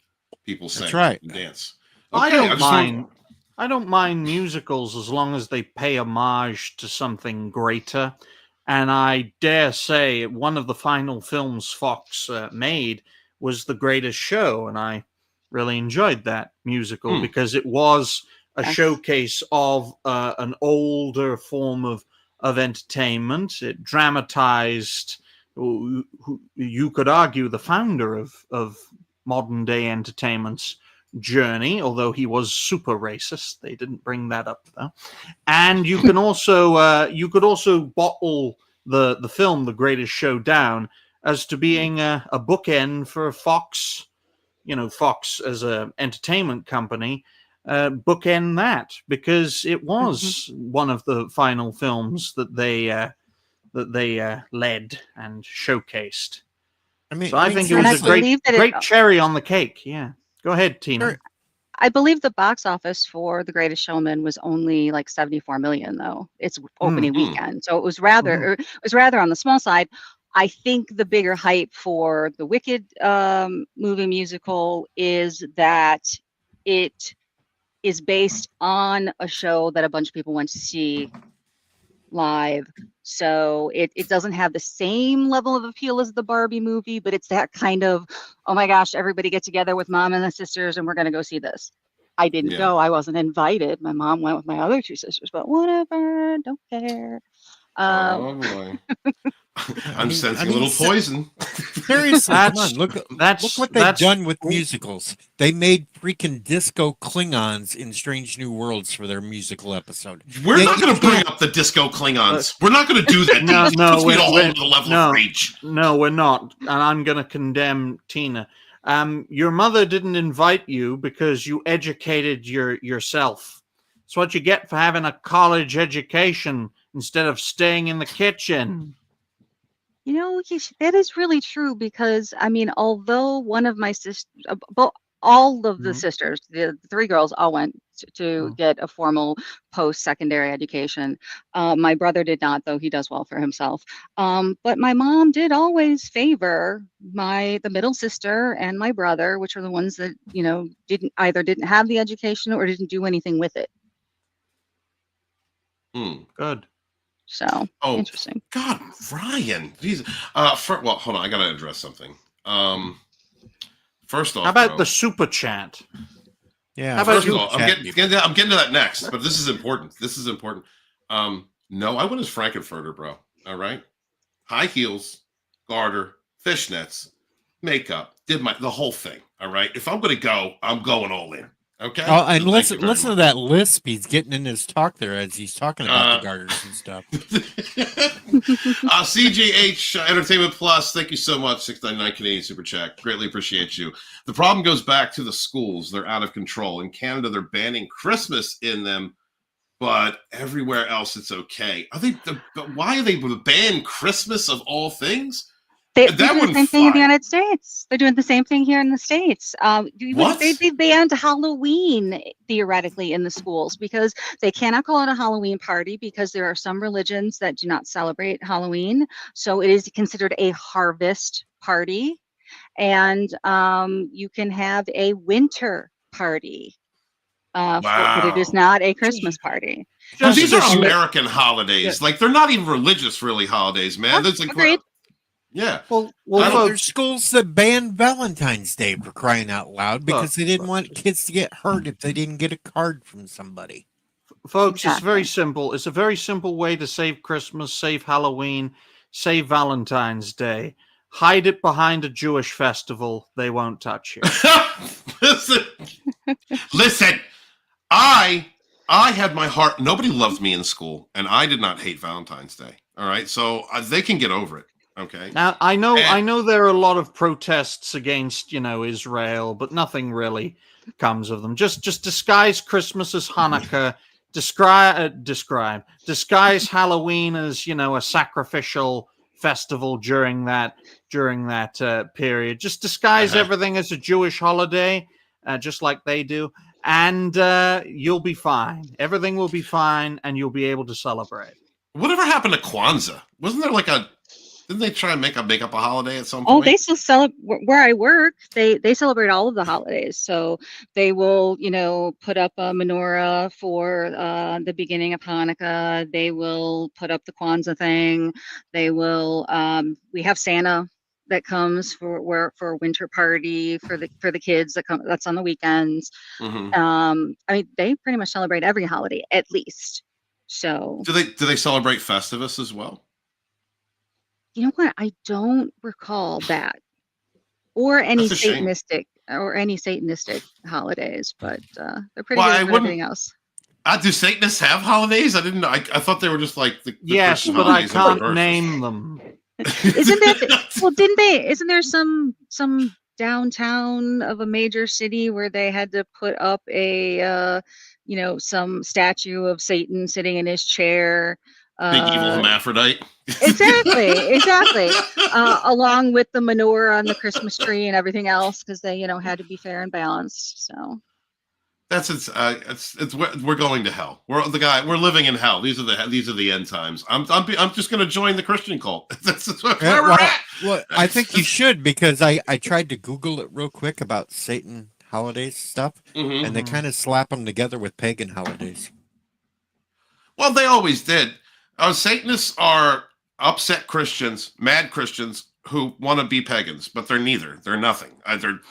people sing and dance. Okay, I don't mind. I don't mind musicals as long as they pay homage to something greater. And I dare say one of the final films Fox made was The Greatest Show, and I really enjoyed that musical because it was a showcase of an older form of entertainment. It dramatized, you could argue, the founder of modern day entertainment's journey, although he was super racist. They didn't bring that up though. And you can also you could also bottle the film The Greatest Showdown as to being a bookend for Fox. Fox as a entertainment company bookend that, because it was one of the final films that they led and showcased. I think it was a great cherry on the cake. Yeah. Go ahead, Tina. I believe the box office for The Greatest Showman was only like 74 million, though. It's opening weekend, so it was rather on the small side. I think the bigger hype for the Wicked movie musical is that it is based on a show that a bunch of people went to see live. So it doesn't have the same level of appeal as the Barbie movie, but it's that kind of, oh my gosh, everybody get together with mom and the sisters and we're going to go see this. I didn't go. I wasn't invited. My mom went with my other two sisters, but whatever, don't care. Oh boy. I'm sensing a little poison. Seriously, come on. Look what they've done with cool. musicals. They made freaking disco Klingons in Strange New Worlds for their musical episode. We're not going to bring up the disco Klingons. We're not going to do that. No, we're the level of rage. No, we're not. And I'm going to condemn Tina. Your mother didn't invite you because you educated yourself. It's what you get for having a college education instead of staying in the kitchen. You know, that is really true because, I mean, although one of my sisters, all of the sisters, the three girls all went to get a formal post-secondary education. My brother did not, though he does well for himself. But my mom did always favor the middle sister and my brother, which are the ones that, you know, didn't have the education or didn't do anything with it. Good. So, interesting. God, Ryan. Jesus. Well, hold on. I got to address something. First off, how about the super chat? Yeah. How about I'm getting to that next, but this is important. No, I went as Frankenfurter, bro. All right. High heels, garter, fishnets, makeup, did the whole thing. All right. If I'm going to go, I'm going all in. Okay. Oh, and listen to that lisp he's getting in his talk there as he's talking about the garters and stuff. CJH Entertainment Plus, thank you so much. $6.99 Canadian Super Chat. Greatly appreciate you. The problem goes back to the schools. They're out of control. In Canada, they're banning Christmas in them, but everywhere else it's okay. Why are they ban Christmas of all things? They're doing the same thing in the United States. They're doing the same thing here in the States. What? They banned Halloween theoretically in the schools because they cannot call it a Halloween party because there are some religions that do not celebrate Halloween. So it is considered a harvest party. And you can have a winter party. But it is not a Christmas party. These are American holidays. Yeah. Like, they're not even religious, really, holidays, man. That's like, agreed. Yeah. Well, there's schools that banned Valentine's Day for crying out loud because they didn't want kids to get hurt if they didn't get a card from somebody. Folks, It's very simple. It's a very simple way to save Christmas, save Halloween, save Valentine's Day. Hide it behind a Jewish festival. They won't touch you. Listen. I had my heart. Nobody loved me in school, and I did not hate Valentine's Day. All right, so they can get over it. Okay. Now I know there are a lot of protests against Israel, but nothing really comes of them. Just disguise Christmas as Hanukkah. Disguise Halloween as a sacrificial festival during that period. Just disguise everything as a Jewish holiday, just like they do, and you'll be fine. Everything will be fine, and you'll be able to celebrate. Whatever happened to Kwanzaa? Wasn't there didn't they try and make up a holiday at some point? Oh, they still celebrate where I work. They celebrate all of the holidays. So they will, put up a menorah for the beginning of Hanukkah. They will put up the Kwanzaa thing. They will. We have Santa that comes for a winter party for the kids that come. That's on the weekends. Mm-hmm. I mean, they pretty much celebrate every holiday at least. So do they celebrate Festivus as well? You know what? I don't recall that, or any Satanistic holidays, but they're pretty good at everything else. Do Satanists have holidays? I didn't know. I thought they were just like the yes, but I can't name them. Isn't that well? Didn't they? Isn't there some downtown of a major city where they had to put up a some statue of Satan sitting in his chair? Big evil hermaphrodite. Exactly. Along with the menorah on the Christmas tree and everything else, because they, had to be fair and balanced. So we're going to hell. We're living in hell. These are the end times. I'm just going to join the Christian cult. That's where we're at. Well, I think you should because I tried to Google it real quick about Satan holidays stuff, Mhm. and they kind of slap them together with pagan holidays. Well, they always did. Satanists are upset Christians, mad Christians who want to be pagans, but they're neither. They're nothing.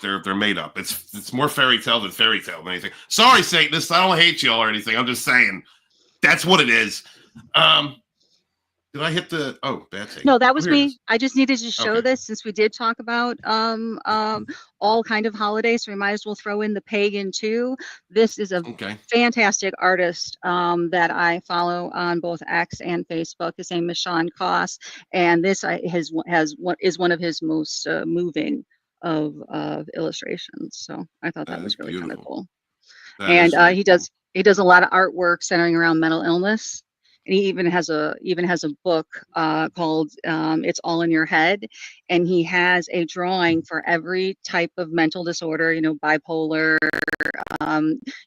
They're made up. It's more fairy tale than anything. Sorry, Satanists. I don't hate y'all or anything. I'm just saying that's what it is. Did I hit the bad take? No, that was Here it me. is. I just needed to show Okay. this since we did talk about all kind of holidays. So we might as well throw in the pagan too. This is a Okay. fantastic artist that I follow on both X and Facebook. His name is Sean Koss, and this is one of his most moving of illustrations. So I thought that was really kind of cool. And he does a lot of artwork centering around mental illness. And he even has a book called "It's All in Your Head," and he has a drawing for every type of mental disorder. Bipolar,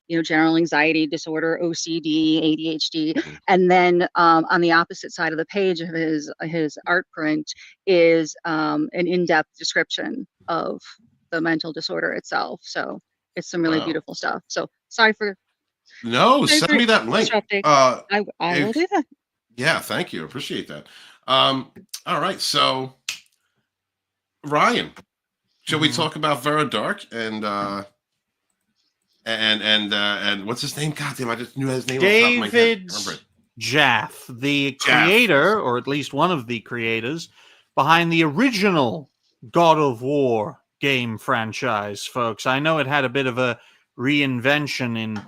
general anxiety disorder, OCD, ADHD, and then on the opposite side of the page of his art print is an in-depth description of the mental disorder itself. So it's some really beautiful stuff. So sorry for. No, send me that link. I will do that. Yeah, thank you. Appreciate that. All right, so Ryan, shall we talk about Vara Dark and what's his name? God damn, I just knew his name. David Jaffe, the creator, or at least one of the creators, behind the original God of War game franchise, folks. I know it had a bit of a reinvention in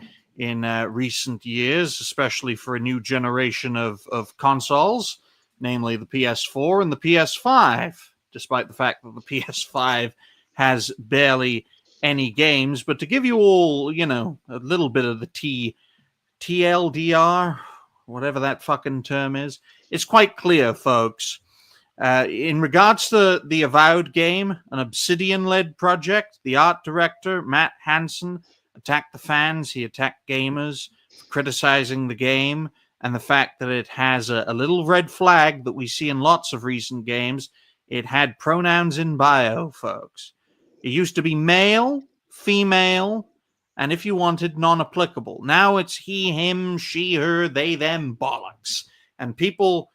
recent years, especially for a new generation of consoles, namely the PS4 and the PS5, despite the fact that the PS5 has barely any games. But to give you all, a little bit of the TLDR, whatever that fucking term is, it's quite clear, folks. In regards to the Avowed game, an Obsidian-led project, the art director, Matt Hansen, attacked the fans. He attacked gamers for criticizing the game and the fact that it has a little red flag that we see in lots of recent games. It had pronouns in bio, folks. It used to be male, female, and if you wanted, non-applicable. Now it's he, him, she, her, they, them, bollocks. And people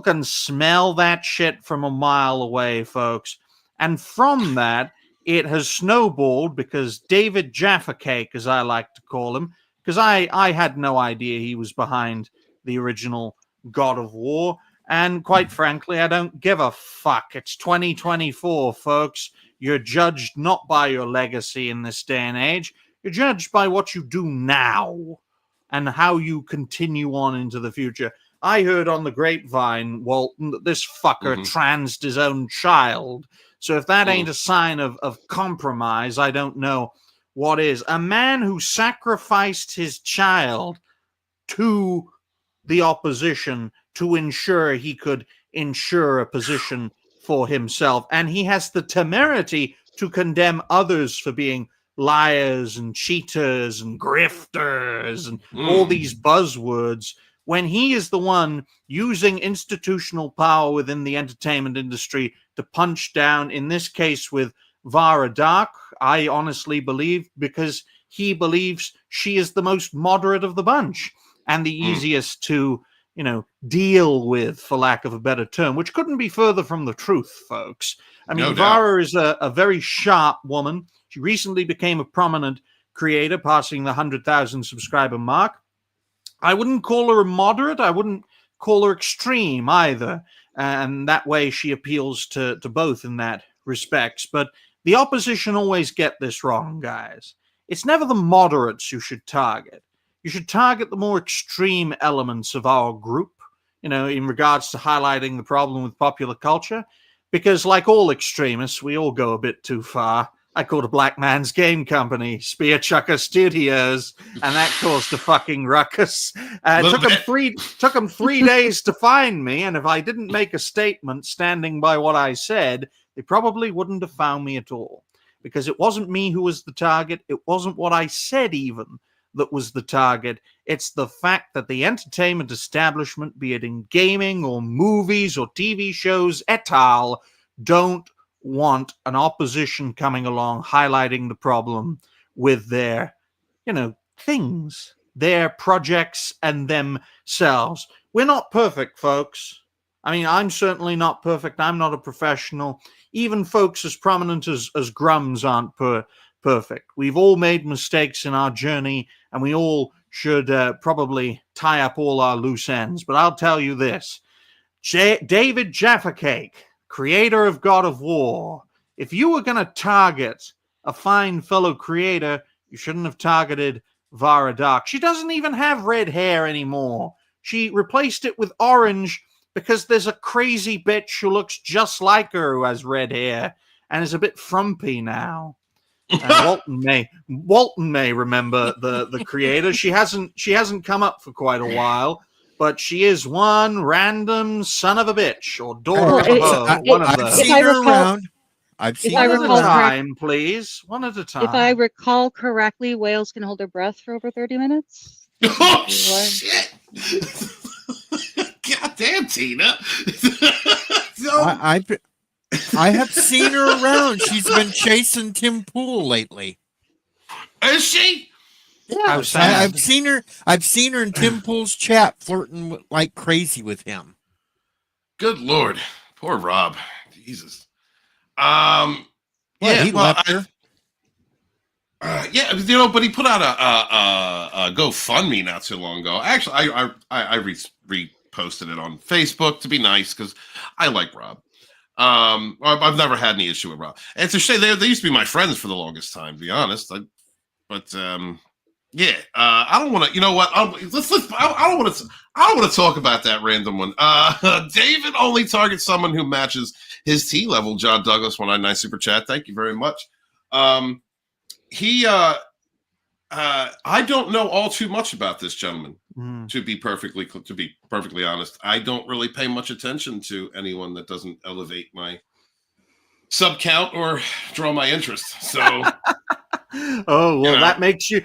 can smell that shit from a mile away, folks. And from that, it has snowballed because David Jaffe Cake, as I like to call him, because I had no idea he was behind the original God of War. And quite frankly, I don't give a fuck. It's 2024, folks. You're judged not by your legacy in this day and age. You're judged by what you do now and how you continue on into the future. I heard on the grapevine, Walton, that this fucker transed his own child. So if that ain't a sign of compromise, I don't know what is. A man who sacrificed his child to the opposition to ensure he could ensure a position for himself. And he has the temerity to condemn others for being liars and cheaters and grifters and all these buzzwords, when he is the one using institutional power within the entertainment industry to punch down, in this case with Vara Dark, I honestly believe, because he believes she is the most moderate of the bunch and the easiest to, deal with, for lack of a better term, which couldn't be further from the truth, folks. I mean, Vara is a very sharp woman. She recently became a prominent creator, passing the 100,000 subscriber mark. I wouldn't call her a moderate. I wouldn't call her extreme either. And that way she appeals to both in that respects. But the opposition always get this wrong, guys. It's never the moderates you should target. You should target the more extreme elements of our group, in regards to highlighting the problem with popular culture. Because like all extremists, we all go a bit too far. I called a black man's game company Spear Chucker Studios, and that caused a fucking ruckus. Took them 3 days to find me, and if I didn't make a statement standing by what I said, they probably wouldn't have found me at all. Because it wasn't me who was the target. It wasn't what I said even that was the target. It's the fact that the entertainment establishment, be it in gaming or movies or TV shows et al., don't want an opposition coming along highlighting the problem with their, things, their projects and themselves. We're not perfect, folks. I mean, I'm certainly not perfect. I'm not a professional. Even folks as prominent as Grums aren't perfect. We've all made mistakes in our journey, and we all should probably tie up all our loose ends. But I'll tell you this. David Jaffe, creator of Godofwar, if you were going to target a fine fellow creator, you shouldn't have targeted Vara Dark. She doesn't even have red hair anymore. She replaced it with orange because there's a crazy bitch who looks just like her who has red hair and is a bit frumpy now. And Walton may remember the creator. She hasn't come up for quite a while, but she is one random son of a bitch or daughter of a hoe. One of those. I've seen her around. I've seen one her at a time, please. One at a time. If I recall correctly, whales can hold their breath for over 30 minutes. Oh, shit! God damn, Tina. I have seen her around. She's been chasing Tim Pool lately. Is she? Yeah, I've seen her. I've seen her in Tim Pool's chat, flirting like crazy with him. Good Lord, poor Rob. Jesus. He left her. But he put out a GoFundMe not too long ago. Actually, I reposted it on Facebook to be nice because I like Rob. I've never had any issue with Rob. And it's a shame they used to be my friends for the longest time, to be honest. I don't want to. You know what? I don't want to talk about that random one. David only targets someone who matches his T level. John Douglas, 199 super chat. Thank you very much. I don't know all too much about this gentleman. To be perfectly honest, I don't really pay much attention to anyone that doesn't elevate my sub count or draw my interest. So. Oh well, that makes you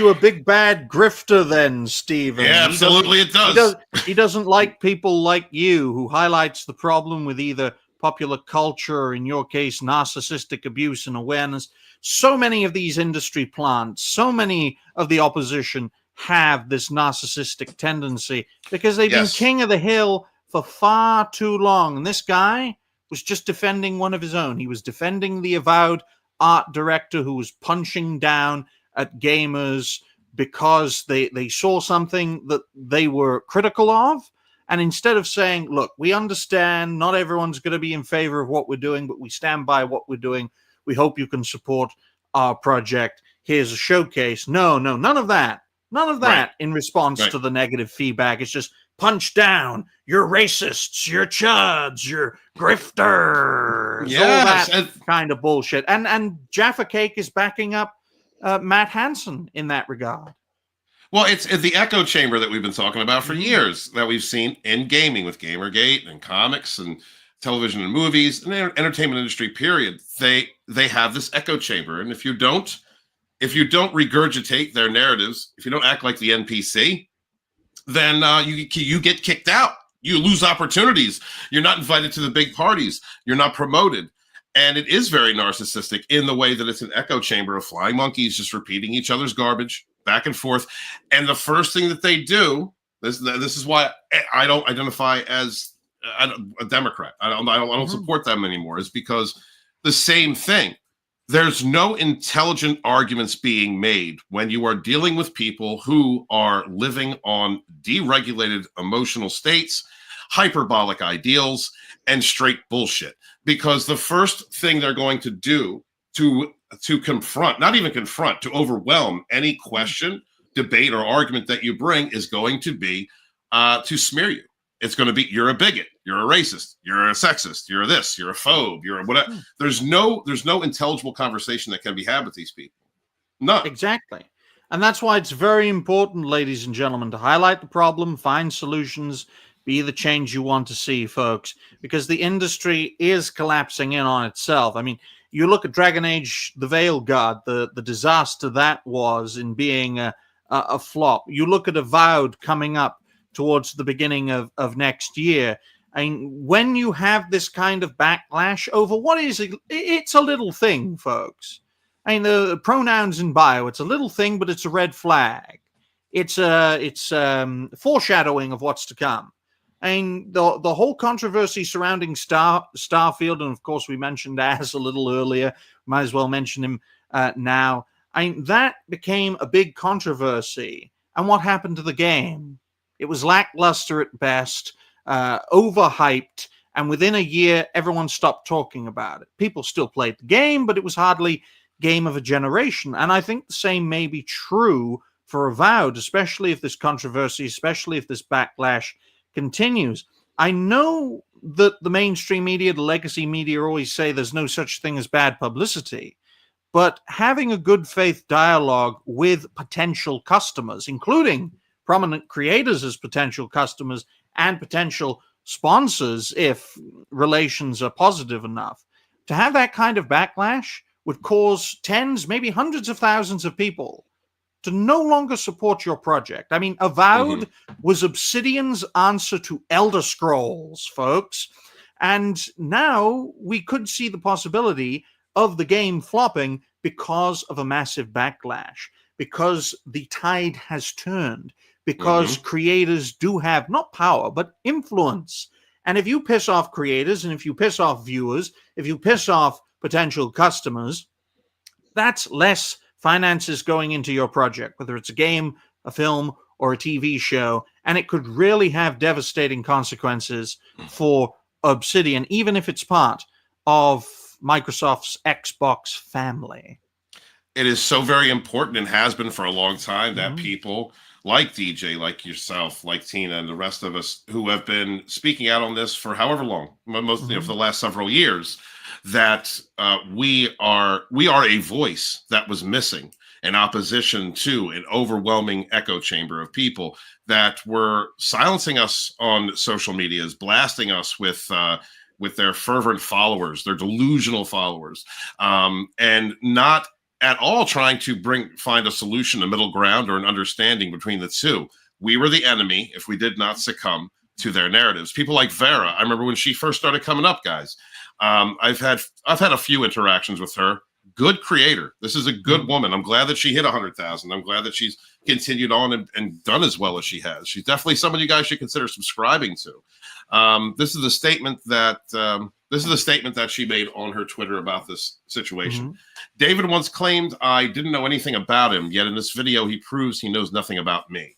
a big bad grifter, then, Steven. Yeah, absolutely, it does. He doesn't like people like you who highlights the problem with either popular culture or, in your case, narcissistic abuse and awareness. So many of these industry plants, so many of the opposition have this narcissistic tendency because they've been king of the hill for far too long. And this guy was just defending one of his own. He was defending the avowed art director who was punching down at gamers because they saw something that they were critical of. And instead of saying, look, we understand not everyone's going to be in favor of what we're doing, but we stand by what we're doing. We hope you can support our project. Here's a showcase. No, none of that. None of that in response to the negative feedback. It's just punch down. You're racists. You're chuds. You're grifters. Yes, all that kind of bullshit. And Jaffa Cake is backing up Matt Hansen in that regard. Well, it's the echo chamber that we've been talking about for years, that we've seen in gaming with Gamergate and comics and television and movies and entertainment industry, period. They have this echo chamber. And if you don't regurgitate their narratives, if you don't act like the NPC, then you get kicked out. You lose opportunities. You're not invited to the big parties. You're not promoted. And it is very narcissistic in the way that it's an echo chamber of flying monkeys just repeating each other's garbage back and forth. And the first thing that they do, this is why I don't identify as a Democrat. I don't support them anymore, is because the same thing. There's no intelligent arguments being made when you are dealing with people who are living on deregulated emotional states, hyperbolic ideals, and straight bullshit. Because the first thing they're going to do to confront, not even confront, to overwhelm any question, debate, or argument that you bring is going to be to smear you. It's going to be, you're a bigot, you're a racist, you're a sexist, you're this, you're a phobe, you're a whatever. There's no intelligible conversation that can be had with these people. None. Exactly. And that's why it's very important, ladies and gentlemen, to highlight the problem, find solutions, be the change you want to see, folks, because the industry is collapsing in on itself. I mean, you look at Dragon Age, the Veil God, the disaster that was in being a flop. You look at Avowed coming up towards the beginning of next year. I mean, when you have this kind of backlash over what is it's a little thing, folks. I mean, the pronouns in bio, it's a little thing, but it's a red flag. It's foreshadowing of what's to come. I mean, the whole controversy surrounding Starfield, and of course we mentioned Az a little earlier. Might as well mention him now. I mean, that became a big controversy. And what happened to the game? It was lackluster at best, overhyped, and within a year, everyone stopped talking about it. People still played the game, but it was hardly game of a generation. And I think the same may be true for Avowed, especially if this controversy, especially if this backlash continues. I know that the mainstream media, the legacy media, always say there's no such thing as bad publicity, but having a good faith dialogue with potential customers, including prominent creators as potential customers and potential sponsors, if relations are positive enough, to have that kind of backlash would cause tens, maybe hundreds of thousands of people to no longer support your project. I mean, Avowed was Obsidian's answer to Elder Scrolls, folks. And now we could see the possibility of the game flopping because of a massive backlash, because the tide has turned, because creators do have not power, but influence. And if you piss off creators, and if you piss off viewers, if you piss off potential customers, that's less finances going into your project, whether it's a game, a film, or a TV show, and it could really have devastating consequences for Obsidian, even if it's part of Microsoft's Xbox family. It is so very important, and has been for a long time, that people like DJ, like yourself, like Tina, and the rest of us who have been speaking out on this for however long, mostly for the last several years, that we are a voice that was missing in opposition to an overwhelming echo chamber of people that were silencing us on social medias, blasting us with their fervent followers, their delusional followers, and not at all trying to find a solution, a middle ground, or an understanding between the two. We were the enemy if we did not succumb to their narratives. People like Vara, I remember when she first started coming up, guys. I've had a few interactions with her. Good creator. This is a good woman. I'm glad that she hit 100,000. I'm glad that she's continued on and done as well as she has. She's definitely someone you guys should consider subscribing to. This is the statement that she made on her Twitter about this situation. David once claimed I didn't know anything about him, yet in this video he proves he knows nothing about me.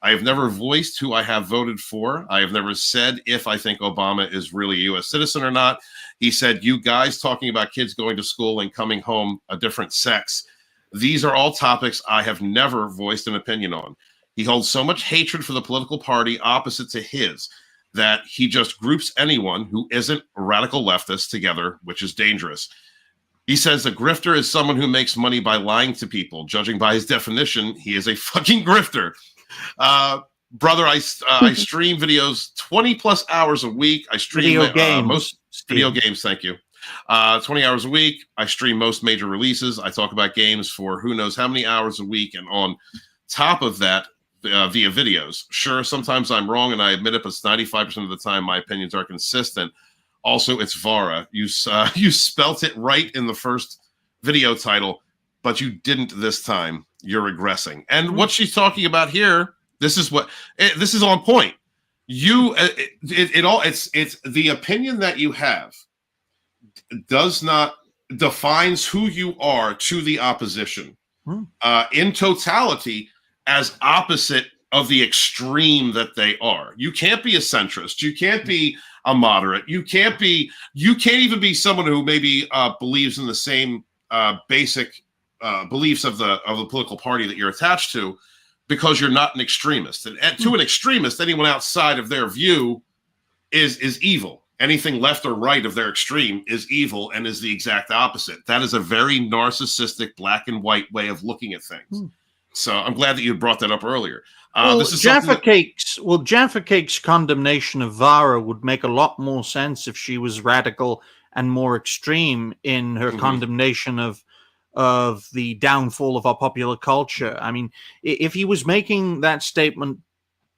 I have never voiced who I have voted for. I have never said if I think Obama is really a U.S. citizen or not. He said, you guys talking about kids going to school and coming home a different sex. These are all topics I have never voiced an opinion on. He holds so much hatred for the political party opposite to his that he just groups anyone who isn't a radical leftist together, which is dangerous. He says a grifter is someone who makes money by lying to people. Judging by his definition, he is a fucking grifter. Brother, I stream videos 20 plus hours a week. I stream most video games. Thank you. 20 hours a week. I stream most major releases. I talk about games for who knows how many hours a week. And on top of that, via videos. Sure, sometimes I'm wrong, and I admit it, but 95% of the time my opinions are consistent. Also, it's Vara. You spelt it right in the first video title, but you didn't this time. You're regressing. And what she's talking about here, this is on point. It's the opinion that you have does not defines who you are to the opposition in totality as opposite of the extreme that they are. You can't be a centrist. You can't be a moderate. You can't even be someone who maybe believes in the same basic beliefs of the political party that you're attached to, because you're not an extremist. And to an extremist, anyone outside of their view is evil. Anything left or right of their extreme is evil and is the exact opposite. That is a very narcissistic black and white way of looking at things. So I'm glad that you brought that up earlier. Jaffa Cake's condemnation of Vara would make a lot more sense if she was radical and more extreme in her condemnation of the downfall of our popular culture. I mean, if he was making that statement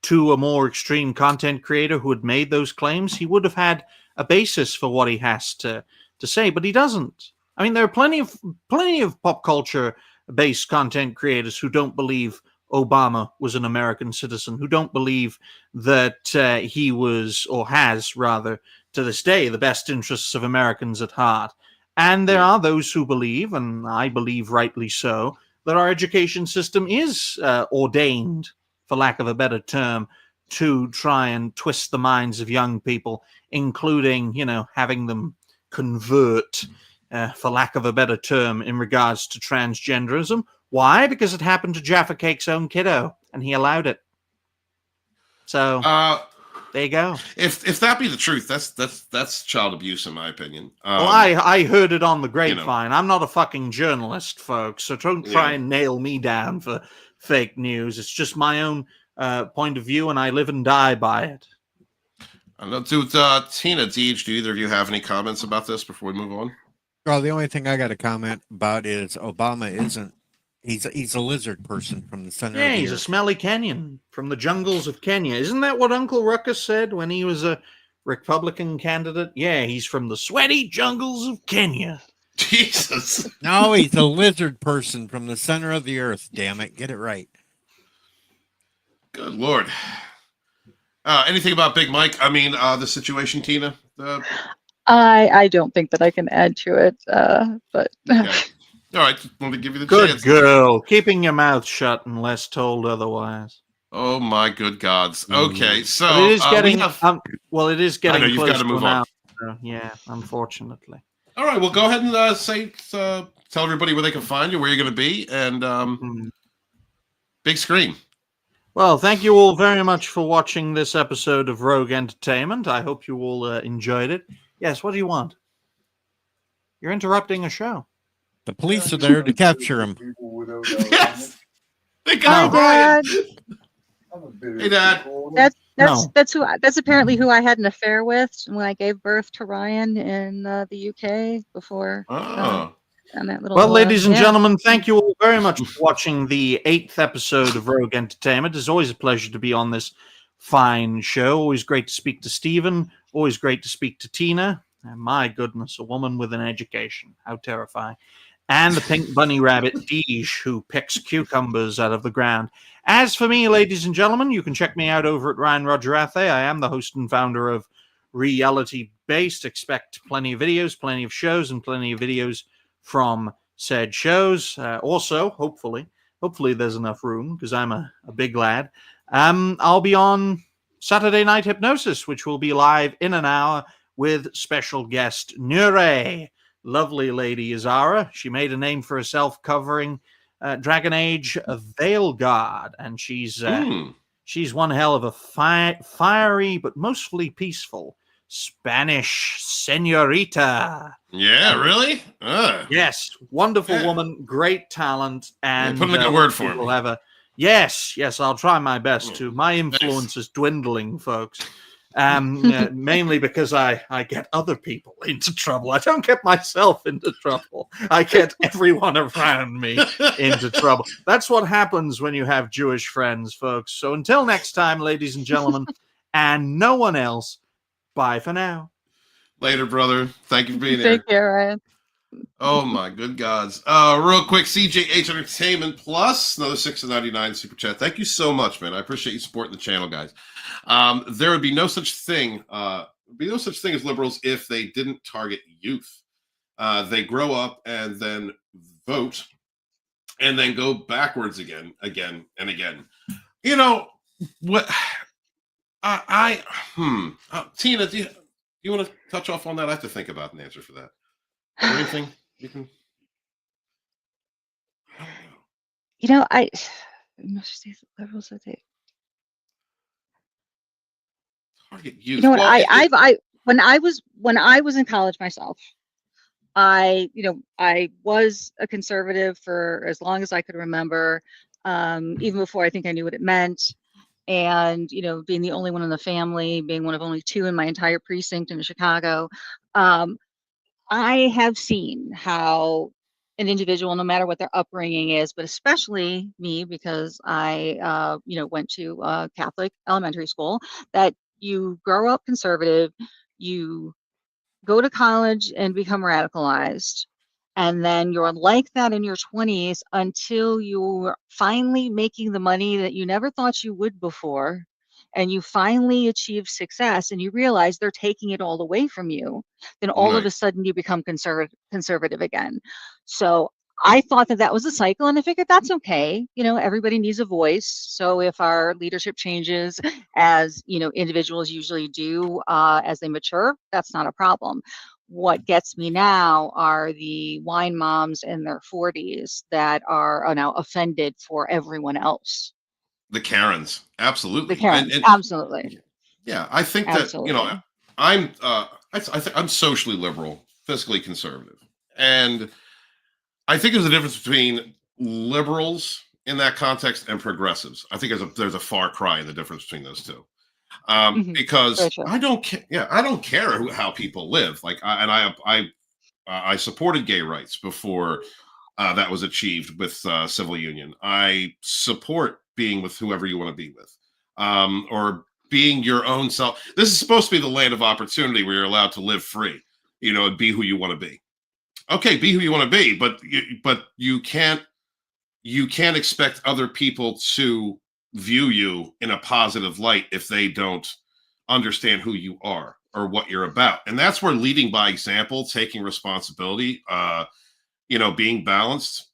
to a more extreme content creator who had made those claims, he would have had a basis for what he has to say, but he doesn't. I mean, there are plenty of pop culture based content creators who don't believe Obama was an American citizen, who don't believe that he was, or has rather, to this day, the best interests of Americans at heart. And there are those who believe, and I believe rightly so, that our education system is ordained, for lack of a better term, to try and twist the minds of young people, including, having them convert, for lack of a better term, in regards to transgenderism. Why? Because it happened to Jaffa Cake's own kiddo, and he allowed it. So there you go. If that be the truth, that's child abuse, in my opinion. Well, I heard it on the grapevine. I'm not a fucking journalist, folks, so don't try and nail me down for fake news. It's just my own point of view, and I live and die by it. Tina, Deej, do either of you have any comments about this before we move on? Well, the only thing I got to comment about is Obama isn't. He's a lizard person from the center. Yeah, of the he's earth. a smelly Kenyan from the jungles of Kenya. Isn't that what Uncle Ruckus said when he was a Republican candidate? Yeah, he's from the sweaty jungles of Kenya. Jesus. No, he's a lizard person from the center of the earth. Damn it, get it right. Good Lord. Anything about Big Mike? I mean, the situation, Tina? I don't think that I can add to it, but Okay. All right, just wanted to give you the Good chance. girl, keeping your mouth shut unless told otherwise. Oh my good gods. Okay, so But it is getting well, it is getting you've close got to move an on. hour, so, yeah, unfortunately. All right, well, go ahead and tell everybody where they can find you, where you're going to be, and big screen. Well, thank you all very much for watching this episode of Rogue Entertainment. I hope you all enjoyed it. Yes, what do you want? You're interrupting a show. The police are there to capture him. Yes, they Hi, got Brian. Dad. Hey, Dad. That's apparently who I had an affair with when I gave birth to Ryan in the UK before. Oh. On that little, Well, ladies and yeah. gentlemen, thank you all very much for watching the 8th episode of Rogue Entertainment. It's always a pleasure to be on this fine show. Always great to speak to Stephen. Always great to speak to Tina. And my goodness, a woman with an education. How terrifying. And the pink bunny rabbit, Deej, who picks cucumbers out of the ground. As for me, ladies and gentlemen, you can check me out over at Ryan Roger Athe. I am the host and founder of Reality Based. Expect plenty of videos, plenty of shows, and plenty of videos from said shows. Also, hopefully there's enough room because I'm a big lad. I'll be on Saturday Night Hypnosis, which will be live in an hour with special guest Nure. Lovely lady Izara. She made a name for herself covering Dragon Age Veilguard, and she's one hell of a fiery but mostly peaceful Spanish senorita. Yeah, really? Yes, wonderful woman, great talent, and put in a good word for me. Yes, I'll try my best to. My influence is dwindling, folks. Mainly because I get other people into trouble. I don't get myself into trouble. I get everyone around me into trouble. That's what happens when you have Jewish friends, folks. So until next time, ladies and gentlemen, and no one else, bye for now. Later, brother. Thank you for being here. Take care, Ryan. Oh my good gods. Real quick, CJH Entertainment Plus, another $6.99 super chat. Thank you so much, man. I appreciate you supporting the channel, guys. There would be no such thing, as liberals if they didn't target youth. They grow up and then vote and then go backwards again and again. You know what? Tina, do you want to touch off on that? I have to think about an answer for that. Anything you can? You know, I must say liberals. I think. Target youth. You know what? I when I was in college myself, I was a conservative for as long as I could remember, even before I think I knew what it meant. And being the only one in the family, being one of only two in my entire precinct in Chicago, I have seen how an individual, no matter what their upbringing is, but especially me, because I, went to Catholic elementary school, that you grow up conservative, you go to college and become radicalized, And then you're like that in your 20s until you're finally making the money that you never thought you would before. And you finally achieve success and you realize they're taking it all away from you. Then all of Right. a sudden you become conservative again. So I thought that that was a cycle and I figured that's okay. You know, everybody needs a voice. So if our leadership changes as, you know, individuals usually do as they mature, that's not a problem. What gets me now are the wine moms in their 40s that are now offended for everyone else. The Karens, The absolutely, Karens, and absolutely, yeah, I think that absolutely. I think I'm socially liberal, fiscally conservative, and I think there's a difference between liberals in that context and progressives. I think there's a far cry in the difference between those two. Very Because true. I don't care. Yeah, I don't care how people live. Like, I supported gay rights before that was achieved with civil union. I support being with whoever you want to be with, or being your own self. This is supposed to be the land of opportunity where you're allowed to live free, and be who you want to be. Okay, be who you want to be, but you can't expect other people to view you in a positive light if they don't understand who you are or what you're about. And that's where leading by example, taking responsibility, being balanced,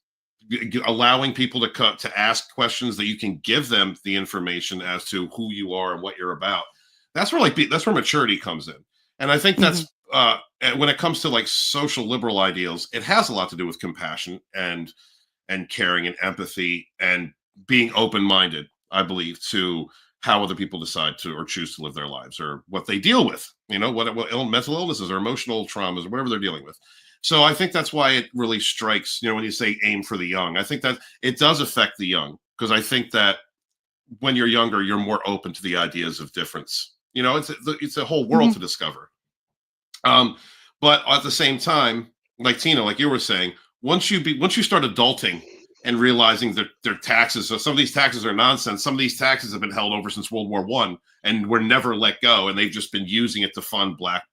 allowing people to ask questions that you can give them the information as to who you are and what you're about. That's where maturity comes in. And I think Hmm. when it comes to like social liberal ideals, it has a lot to do with compassion and caring and empathy and being open-minded, I believe, to how other people decide to or choose to live their lives or what they deal with, what mental illnesses or emotional traumas or whatever they're dealing with. So I think that's why it really strikes, when you say aim for the young, I think that it does affect the young, because I think that when you're younger, you're more open to the ideas of difference. It's a whole world Hmm. to discover. Um, but at the same time, like Tina, like you were saying, once you start adulting and realizing that their taxes, so some of these taxes are nonsense. Some of these taxes have been held over since World War I and were never let go, and they've just been using it to fund black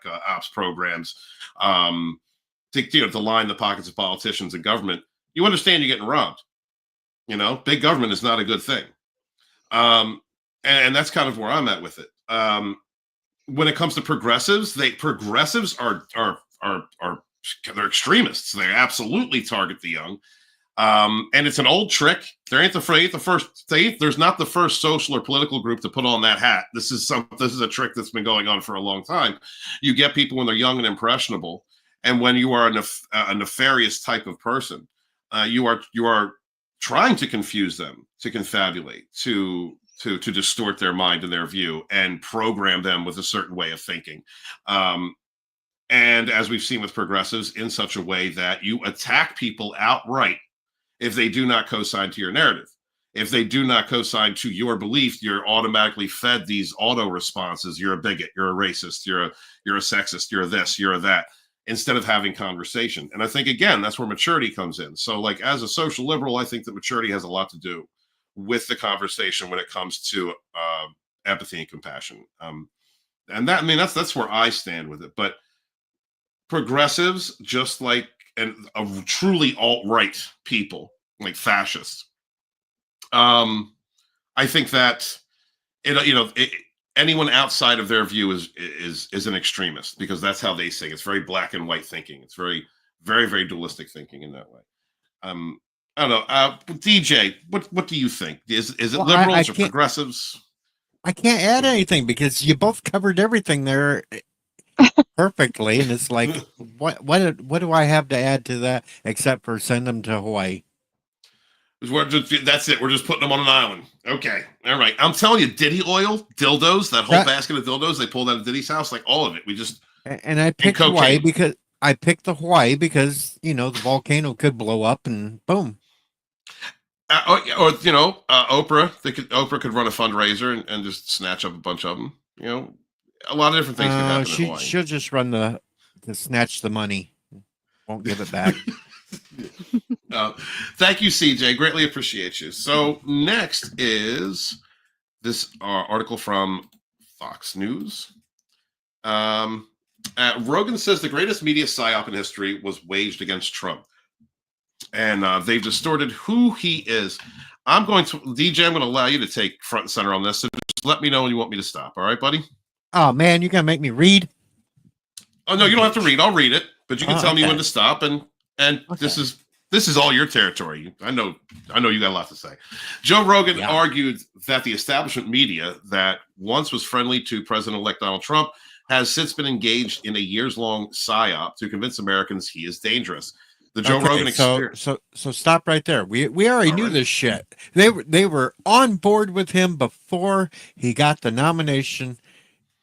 ops programs, to line the pockets of politicians and government. You understand you're getting robbed. Big government is not a good thing, and that's kind of where I'm at with it. When it comes to progressives, progressives are they're extremists. They absolutely target the young, and it's an old trick. There's not the first social or political group to put on that hat. This is a trick that's been going on for a long time. You get people when they're young and impressionable, and when you are a nefarious type of person, you are trying to confuse them, to confabulate, to distort their mind and their view and program them with a certain way of thinking. And as we've seen with progressives, in such a way that you attack people outright if they do not co-sign to your narrative. If they do not co-sign to your belief, you're automatically fed these auto responses. You're a bigot, you're a racist, you're a sexist, you're this, you're a that, instead of having conversation. And I think, again, that's where maturity comes in. So like, as a social liberal, I think that maturity has a lot to do with the conversation when it comes to empathy and compassion. And that's where I stand with it. But progressives, just like a truly alt-right people, like fascists, I think that anyone outside of their view is an extremist, because that's how they think. It's very black and white thinking. It's very, very, very dualistic thinking in that way. I don't know. DJ, what do you think? Is it Well, liberals or progressives? I can't add anything because you both covered everything there perfectly, and it's like, what do I have to add to that except for send them to Hawaii? That's it. We're just putting them on an island. Okay. All right. I'm telling you, Diddy oil, dildos, that whole basket of dildos they pulled out of Diddy's house, like all of it. And I picked Hawaii because the the volcano could blow up and boom. Oprah. Oprah could run a fundraiser and just snatch up a bunch of them. A lot of different things can happen in Hawaii. She'll just run to snatch the money. Won't give it back. Thank you, CJ. Greatly appreciate you. So next is this article from Fox News. Rogan says the greatest media psyop in history was waged against Trump. And they've distorted who he is. I'm going to allow you to take front and center on this. So just let me know when you want me to stop. All right, buddy? Oh, man, you're going to make me read? Oh, no, you don't have to read. I'll read it. But you can tell me when to stop. And this is all your territory. I know you got a lot to say. Joe Rogan argued that the establishment media that once was friendly to President-elect Donald Trump has since been engaged in a years-long psyop to convince Americans he is dangerous. The Joe Rogan experience. So stop right there. We already knew this shit. They were on board with him before he got the nomination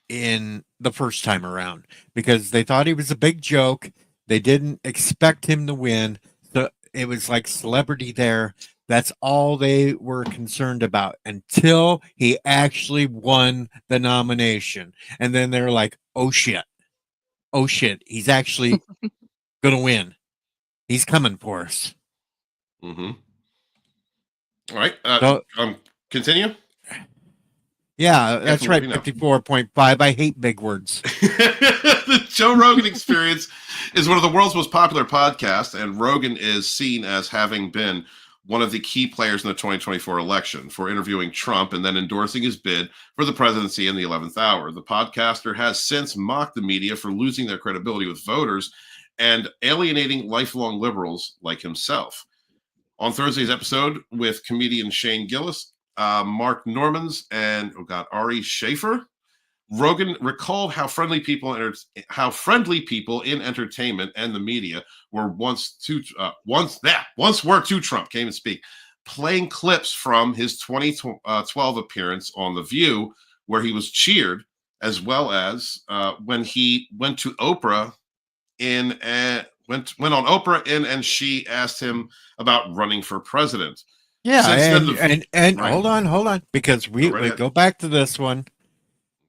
in the first time around because they thought he was a big joke. They didn't expect him to win. So it was like celebrity there. That's all they were concerned about until he actually won the nomination. And then they're like, oh shit, he's actually going to win. He's coming for us. Mm-hmm. All right. Continue. Yeah, that's right. 54.5. I hate big words. The Joe Rogan Experience is one of the world's most popular podcasts, and Rogan is seen as having been one of the key players in the 2024 election for interviewing Trump and then endorsing his bid for the presidency in the 11th hour. The podcaster has since mocked the media for losing their credibility with voters and alienating lifelong liberals like himself. On Thursday's episode with comedian Shane Gillis, Mark Normans, and Ari Schaefer, Rogan recalled how friendly people in entertainment and the media were once were to Trump. Can't even speak. Playing clips from his 2012 appearance on The View, where he was cheered, as well as when he went to Oprah went on Oprah and she asked him about running for president. Yeah, and right. hold on, because we go back to this one.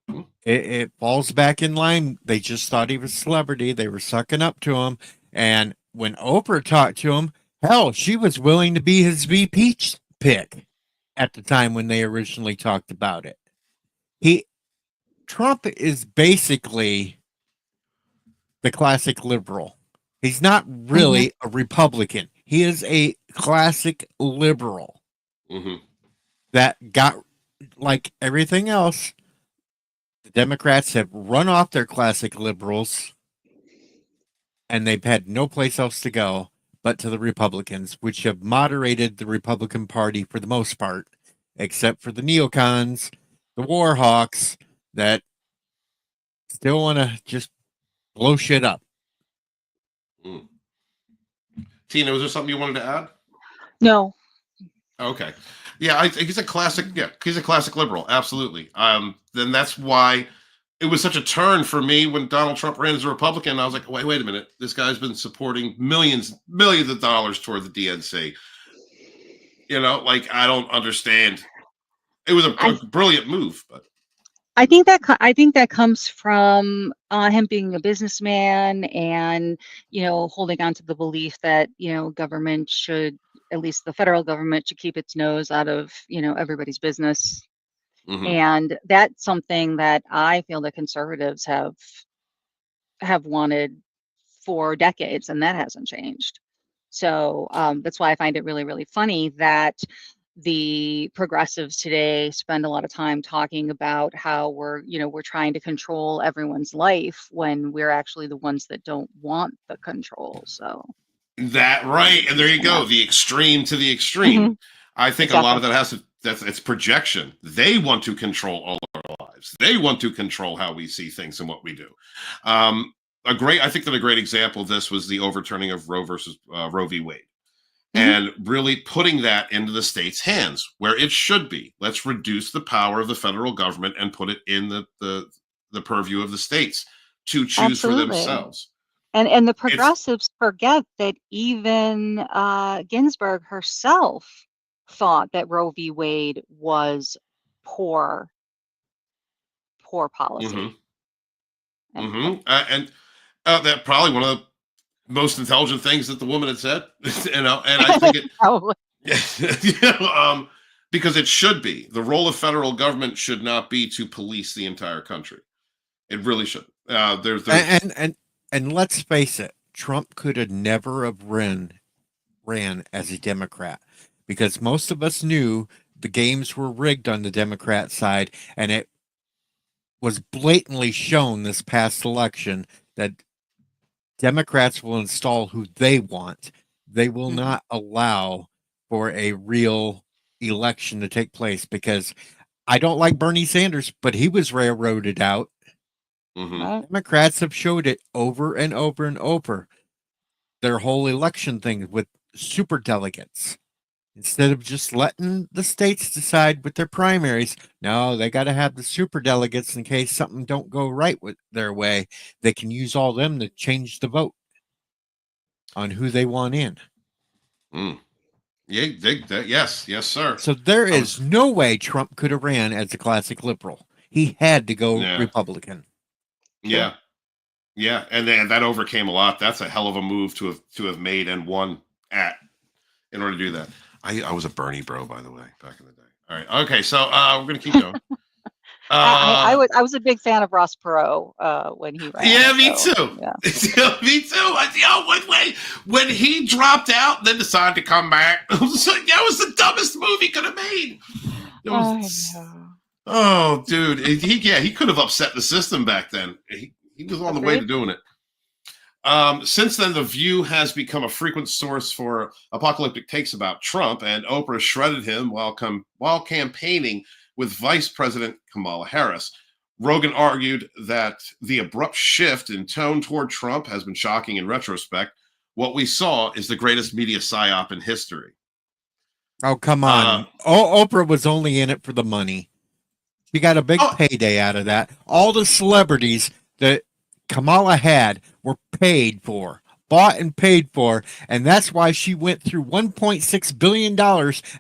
Mm-hmm. It falls back in line. They just thought he was a celebrity. They were sucking up to him. And when Oprah talked to him, hell, she was willing to be his VP pick at the time when they originally talked about it. Trump is basically the classic liberal. He's not really a Republican. He is a classic liberal that got, like everything else, the Democrats have run off their classic liberals and they've had no place else to go but to the Republicans, which have moderated the Republican Party for the most part, except for the neocons, the war hawks that still want to just blow shit up. Tina, was there something you wanted to add? No. Okay. Yeah, I think he's a classic. Yeah, he's a classic liberal. Absolutely. Then that's why it was such a turn for me when Donald Trump ran as a Republican. I was like, wait a minute. This guy's been supporting millions of dollars toward the DNC. You know, like, I don't understand. It was a brilliant move, but I think that comes from him being a businessman and, holding on to the belief that, government should, at least the federal government should keep its nose out of, everybody's business. Mm-hmm. And that's something that I feel that conservatives have wanted for decades, and that hasn't changed. So that's why I find it really, really funny that the progressives today spend a lot of time talking about how we're trying to control everyone's life when we're actually the ones that don't want the control. So that right. And there you go. The extreme to the extreme. Mm-hmm. I think exactly. A lot of that it's projection. They want to control all our lives. They want to control how we see things and what we do. I think that a great example of this was the overturning of Roe v. Wade. And really putting that into the state's hands where it should be. Let's reduce the power of the federal government and put it in the purview of the states to choose for themselves. And the progressives forget that even Ginsburg herself thought that Roe v. Wade was poor policy. And that probably one of the most intelligent things that the woman had said, and I think it, because it should be. The role of federal government should not be to police the entire country. It really should. There's and let's face it, Trump could have never have ran as a Democrat, because most of us knew the games were rigged on the Democrat side, and it was blatantly shown this past election that Democrats will install who they want. They will not allow for a real election to take place, because I don't like Bernie Sanders, but he was railroaded out. Democrats have showed it over and over and over. Their whole election thing with super delegates. Instead of just letting the states decide with their primaries, no, they got to have the super delegates in case something don't go right with their way. They can use all them to change the vote on who they want in. Yeah, yes, sir. So there is no way Trump could have ran as a classic liberal. He had to go Republican. Yeah, and then that overcame a lot. That's a hell of a move to have made and won in order to do that. I was a Bernie bro, by the way, back in the day. All right, okay, so we're gonna keep going. I was a big fan of Ross Perot when he ran. Yeah, me too. Yeah. Me too. When he dropped out, then decided to come back, I was like, that was the dumbest move he could have made. Oh, dude, he could have upset the system back then. He was on the way to doing it. Since then, The View has become a frequent source for apocalyptic takes about Trump, and Oprah shredded him while campaigning with Vice President Kamala Harris. Rogan argued that the abrupt shift in tone toward Trump has been shocking in retrospect. What we saw is the greatest media psyop in history. Oh, come on. Oprah was only in it for the money. She got a big payday out of that. All the celebrities that Kamala had were paid for, bought and paid for, and that's why she went through $1.6 billion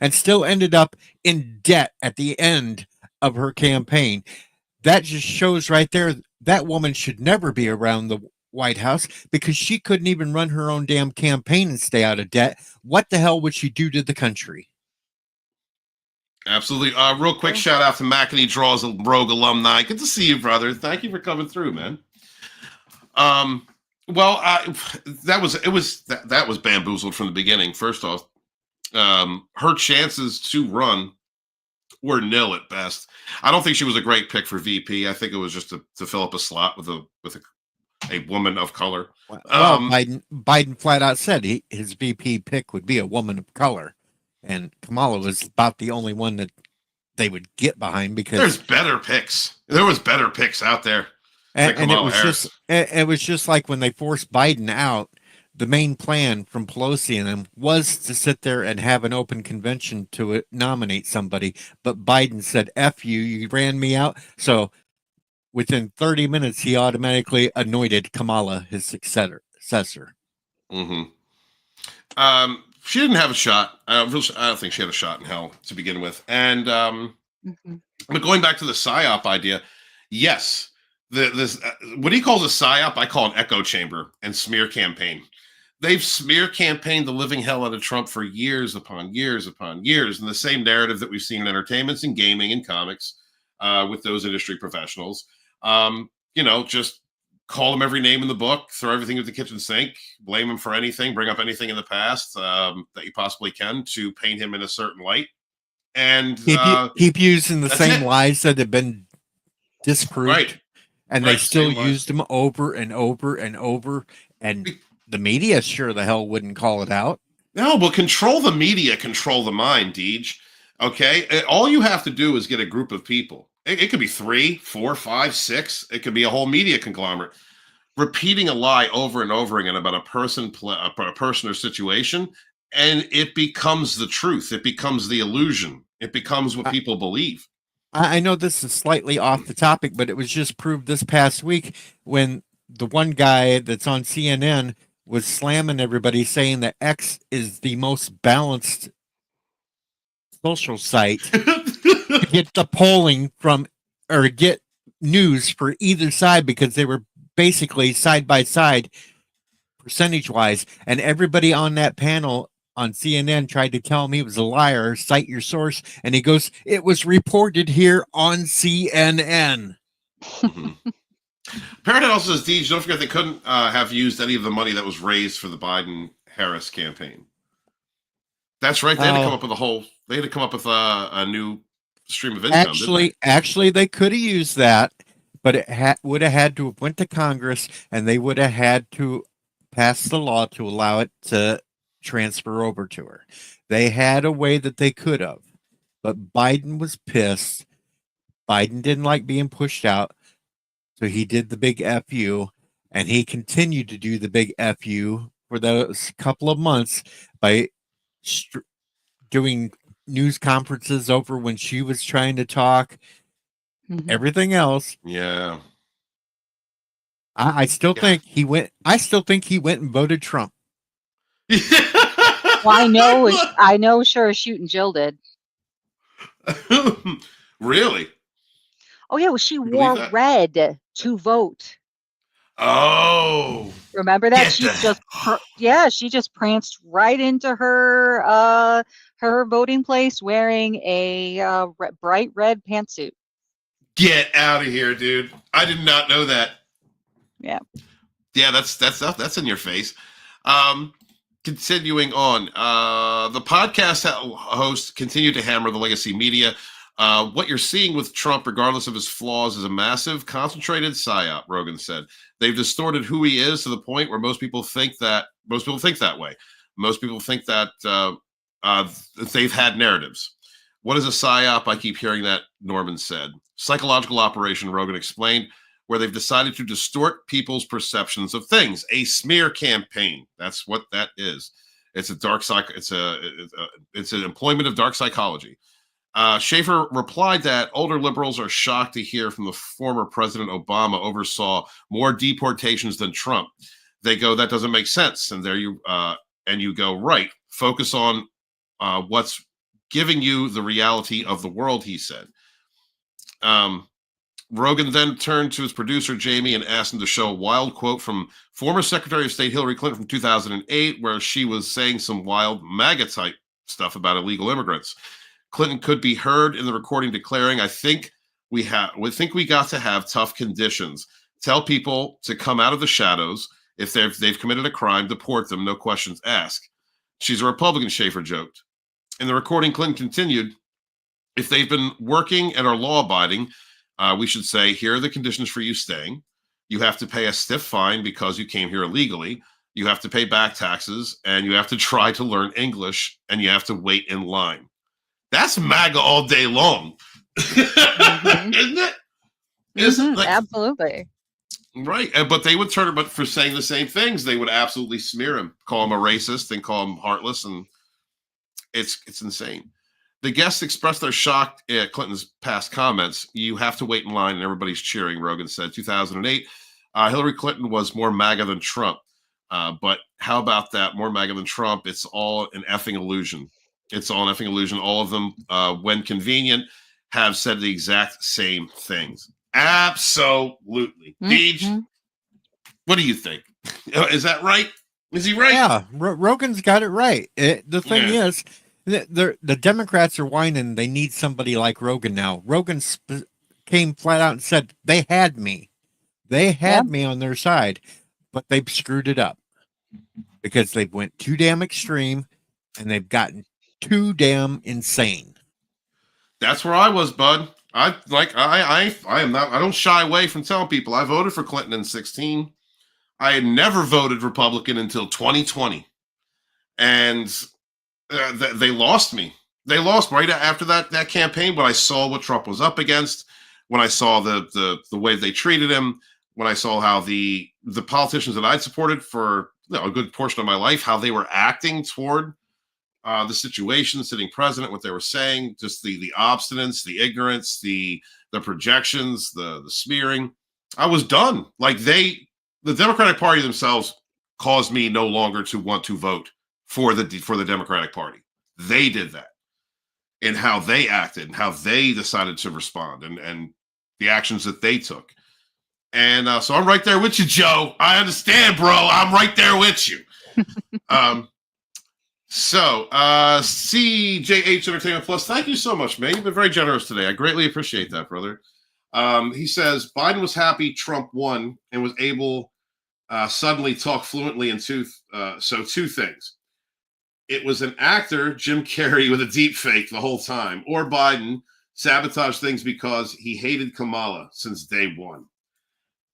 and still ended up in debt at the end of her campaign. That just shows right there that woman should never be around the White House, because she couldn't even run her own damn campaign and stay out of debt. What the hell would she do to the country? Absolutely. Real quick shout out to Mackety Draws, a Rogue alumni. Good to see you, brother. Thank you for coming through, man. That was bamboozled from the beginning. First off, her chances to run were nil at best. I don't think she was a great pick for VP. I think it was just to fill up a slot with a woman of color. Biden flat out said his VP pick would be a woman of color, and Kamala was about the only one that they would get behind, because there's better picks. There was better picks out there. And it was just like when they forced Biden out, the main plan from Pelosi and them was to sit there and have an open convention to nominate somebody. But Biden said, F you, you ran me out. So within 30 minutes, he automatically anointed Kamala his successor. She didn't have a shot. I don't think she had a shot in hell to begin with. And but going back to the PSYOP idea, yes. What he calls a PSYOP, I call an echo chamber and smear campaign. They've smear campaigned the living hell out of Trump for years upon years upon years, and the same narrative that we've seen in entertainment and gaming and comics with those industry professionals. Just call him every name in the book, throw everything at the kitchen sink, blame him for anything, bring up anything in the past that you possibly can to paint him in a certain light, and keep using the same lies that have been disproved. Right. And they still used them over and over and over. And the media sure the hell wouldn't call it out. No, but control the media, control the mind, Deej. Okay? All you have to do is get a group of people. It could be 3, 4, 5, 6. It could be a whole media conglomerate. Repeating a lie over and over again about a person or situation, and it becomes the truth. It becomes the illusion. It becomes what people believe. I know this is slightly off the topic, but it was just proved this past week when the one guy that's on CNN was slamming everybody, saying that X is the most balanced social site to get the polling from, or get news for either side, because they were basically side by side percentage wise. And everybody on that panel on CNN tried to tell him he was a liar, cite your source. And he goes, it was reported here on CNN. Parenthood also says, Deej, don't forget they couldn't have used any of the money that was raised for the Biden-Harris campaign. That's right. They had to come up with They had to come up with a new stream of income. Actually, they could have used that, but it would have had to have went to Congress, and they would have had to pass the law to allow it to transfer over to her. They had a way that they could have, but Biden was pissed. Biden didn't like being pushed out. So he did the big FU, and he continued to do the big FU for those couple of months by doing news conferences over when she was trying to talk. Everything else. Yeah. I still think he went. I still think he went and voted Trump. Well, I know. Sure, Shooting Jill did. Really? Oh yeah, well, she wore red to vote. Oh, remember that? She just pranced right into her voting place wearing a bright red pantsuit. Get out of here, dude! I did not know that. Yeah. Yeah, that's in your face. Continuing on, the podcast hosts continue to hammer the legacy media. What you're seeing with Trump, regardless of his flaws, is a massive, concentrated psyop, Rogan said. They've distorted who he is to the point where most people think that way. Most people think that they've had narratives. What is a psyop? I keep hearing that, Norman said. Psychological operation, Rogan explained, where they've decided to distort people's perceptions of things. A smear campaign. That's what that is. It's a dark it's an employment of dark psychology. Schaefer replied that older liberals are shocked to hear from the former President Obama oversaw more deportations than Trump. They go, that doesn't make sense. And you go, right. Focus on what's giving you the reality of the world, he said. Rogan then turned to his producer, Jamie, and asked him to show a wild quote from former Secretary of State Hillary Clinton from 2008, where she was saying some wild MAGA-type stuff about illegal immigrants. Clinton could be heard in the recording declaring, I think we got to have tough conditions. Tell people to come out of the shadows. If they've committed a crime, deport them, no questions asked. She's a Republican, Schaefer joked. In the recording, Clinton continued, if they've been working and are law-abiding, we should say, here are the conditions for you staying. You have to pay a stiff fine because you came here illegally. You have to pay back taxes, and you have to try to learn English, and you have to wait in line. That's MAGA all day long, isn't it? Absolutely. Right, but they would turn, but for saying the same things, they would absolutely smear him, call him a racist, and call him heartless, and it's insane. The guests expressed their shock at Clinton's past comments. You have to wait in line, and everybody's cheering, Rogan said. 2008, Hillary Clinton was more MAGA than Trump. But how about that? More MAGA than Trump. It's all an effing illusion. It's all an effing illusion. All of them, when convenient, have said the exact same things. Absolutely. Deej, what do you think? Is that right? Is he right? Yeah, Rogan's got it right. The thing is, the Democrats are whining. They need somebody like Rogan now. Rogan came flat out and said, they had me. They had me on their side, but they've screwed it up because they've went too damn extreme and they've gotten too damn insane. That's where I was, bud. I am not. I don't shy away from telling people I voted for Clinton in 2016. I had never voted Republican until 2020, and they lost me. They lost right after that campaign. When I saw what Trump was up against, when I saw the way they treated him, when I saw how the politicians that I'd supported for a good portion of my life, how they were acting toward the situation, sitting president, what they were saying, just the obstinance, the ignorance, the projections, the smearing. I was done. Like the Democratic Party themselves caused me no longer to want to vote for the Democratic Party. They did that, and how they acted and how they decided to respond and the actions that they took. And so I'm right there with you, Joe. I understand, bro. I'm right there with you. So, CJH Entertainment Plus, thank you so much, man. You've been very generous today. I greatly appreciate that, brother. He says Biden was happy Trump won and was able suddenly talk fluently in two things. It was an actor, Jim Carrey, with a deep fake the whole time, or Biden sabotaged things because he hated Kamala since day one.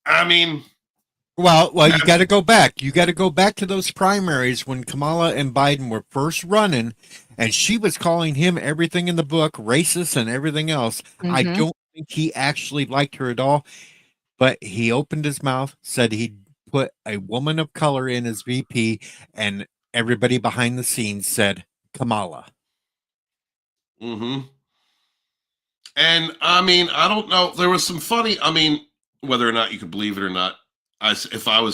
I mean, well, you got to go back. You got to go back to those primaries when Kamala and Biden were first running, and she was calling him everything in the book, racist and everything else. I don't think he actually liked her at all, but he opened his mouth, said he'd put a woman of color in as VP, and everybody behind the scenes said Kamala. And I mean, I don't know. There was some funny. I mean, whether or not you could believe it or not, if any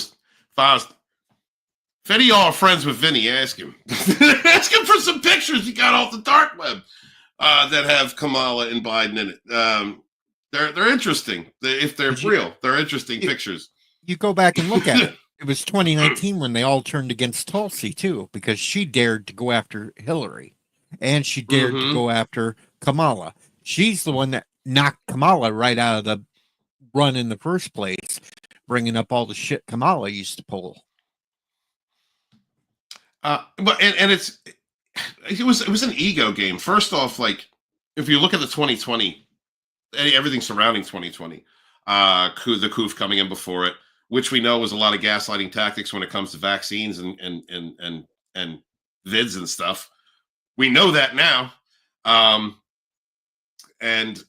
of y'all are friends with Vinny, ask him. Ask him for some pictures he got off the dark web that have Kamala and Biden in it. They're interesting. If they're real, they're interesting pictures. You go back and look at it. It was 2019 when they all turned against Tulsi, too, because she dared to go after Hillary, and she dared to go after Kamala. She's the one that knocked Kamala right out of the run in the first place, bringing up all the shit Kamala used to pull. But it was an ego game. First off, like if you look at the 2020, everything surrounding 2020, the coup coming in before it, which we know was a lot of gaslighting tactics when it comes to vaccines and vids and stuff. We know that now. And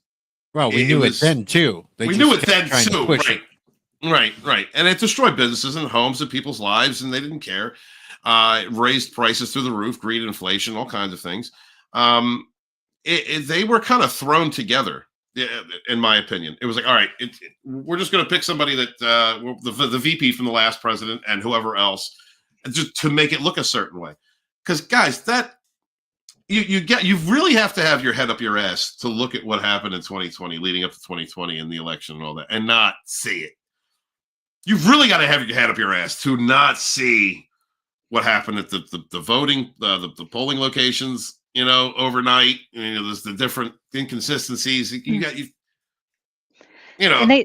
well, we knew it then too. We knew it then too. Right. And it destroyed businesses and homes and people's lives, and they didn't care. It raised prices through the roof, greed, inflation, all kinds of things. They were kind of thrown together. In my opinion, it was like, all right, we're just going to pick somebody that the VP from the last president and whoever else, just to make it look a certain way. Because guys, that you really have to have your head up your ass to look at what happened in 2020, leading up to 2020 and the election and all that, and not see it. You've really got to have your head up your ass to not see what happened at the voting, the polling locations. Overnight, there's the different inconsistencies. And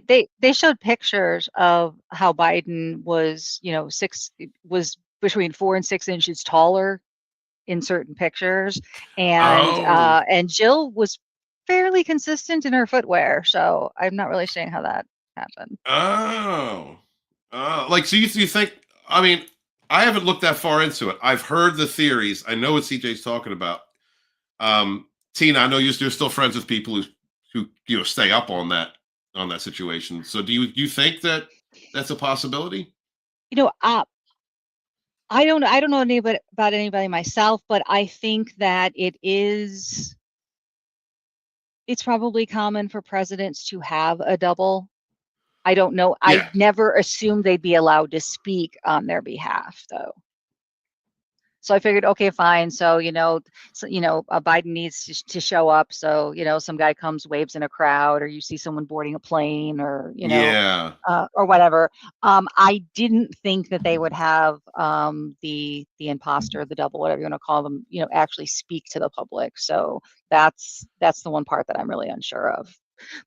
they showed pictures of how Biden was, was between 4 and 6 inches taller in certain pictures, and Jill was fairly consistent in her footwear. So I'm not really saying how that happened. So you think? I mean, I haven't looked that far into it. I've heard the theories. I know what CJ's talking about. Tina, I know you're still friends with people who stay up on that situation. So do you think that that's a possibility? I don't know about anybody myself, but I think that it's probably common for presidents to have a double. I don't know. Yeah. I never assumed they'd be allowed to speak on their behalf, though. So I figured, okay, fine. So, Biden needs to show up. So, some guy comes, waves in a crowd, or you see someone boarding a plane, or, or whatever. I didn't think that they would have the imposter, the double, whatever you want to call them, actually speak to the public. So that's the one part that I'm really unsure of.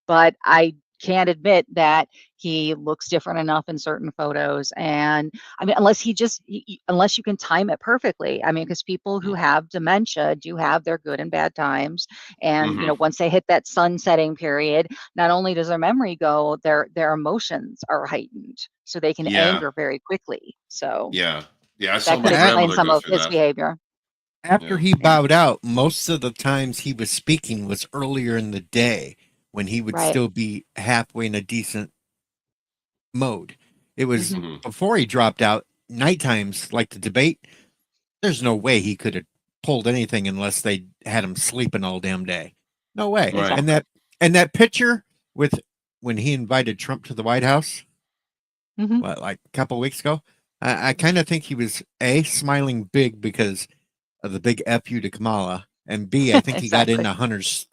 But I can't admit that he looks different enough in certain photos. And I mean, unless you can time it perfectly. I mean, because people who have dementia do have their good and bad times. And, once they hit that sunsetting period, not only does their memory go, their emotions are heightened. So they can anger very quickly. So I saw that could explain some of his behavior. After he bowed out, most of the times he was speaking was earlier in the day, when he would still be halfway in a decent mode. It was before he dropped out, night times, like the debate, there's no way he could have pulled anything unless they had him sleeping all damn day. No way. Right. And that picture with when he invited Trump to the White House, like a couple of weeks ago, I kind of think he was A, smiling big because of the big F you to Kamala, and B, I think he got into Hunter's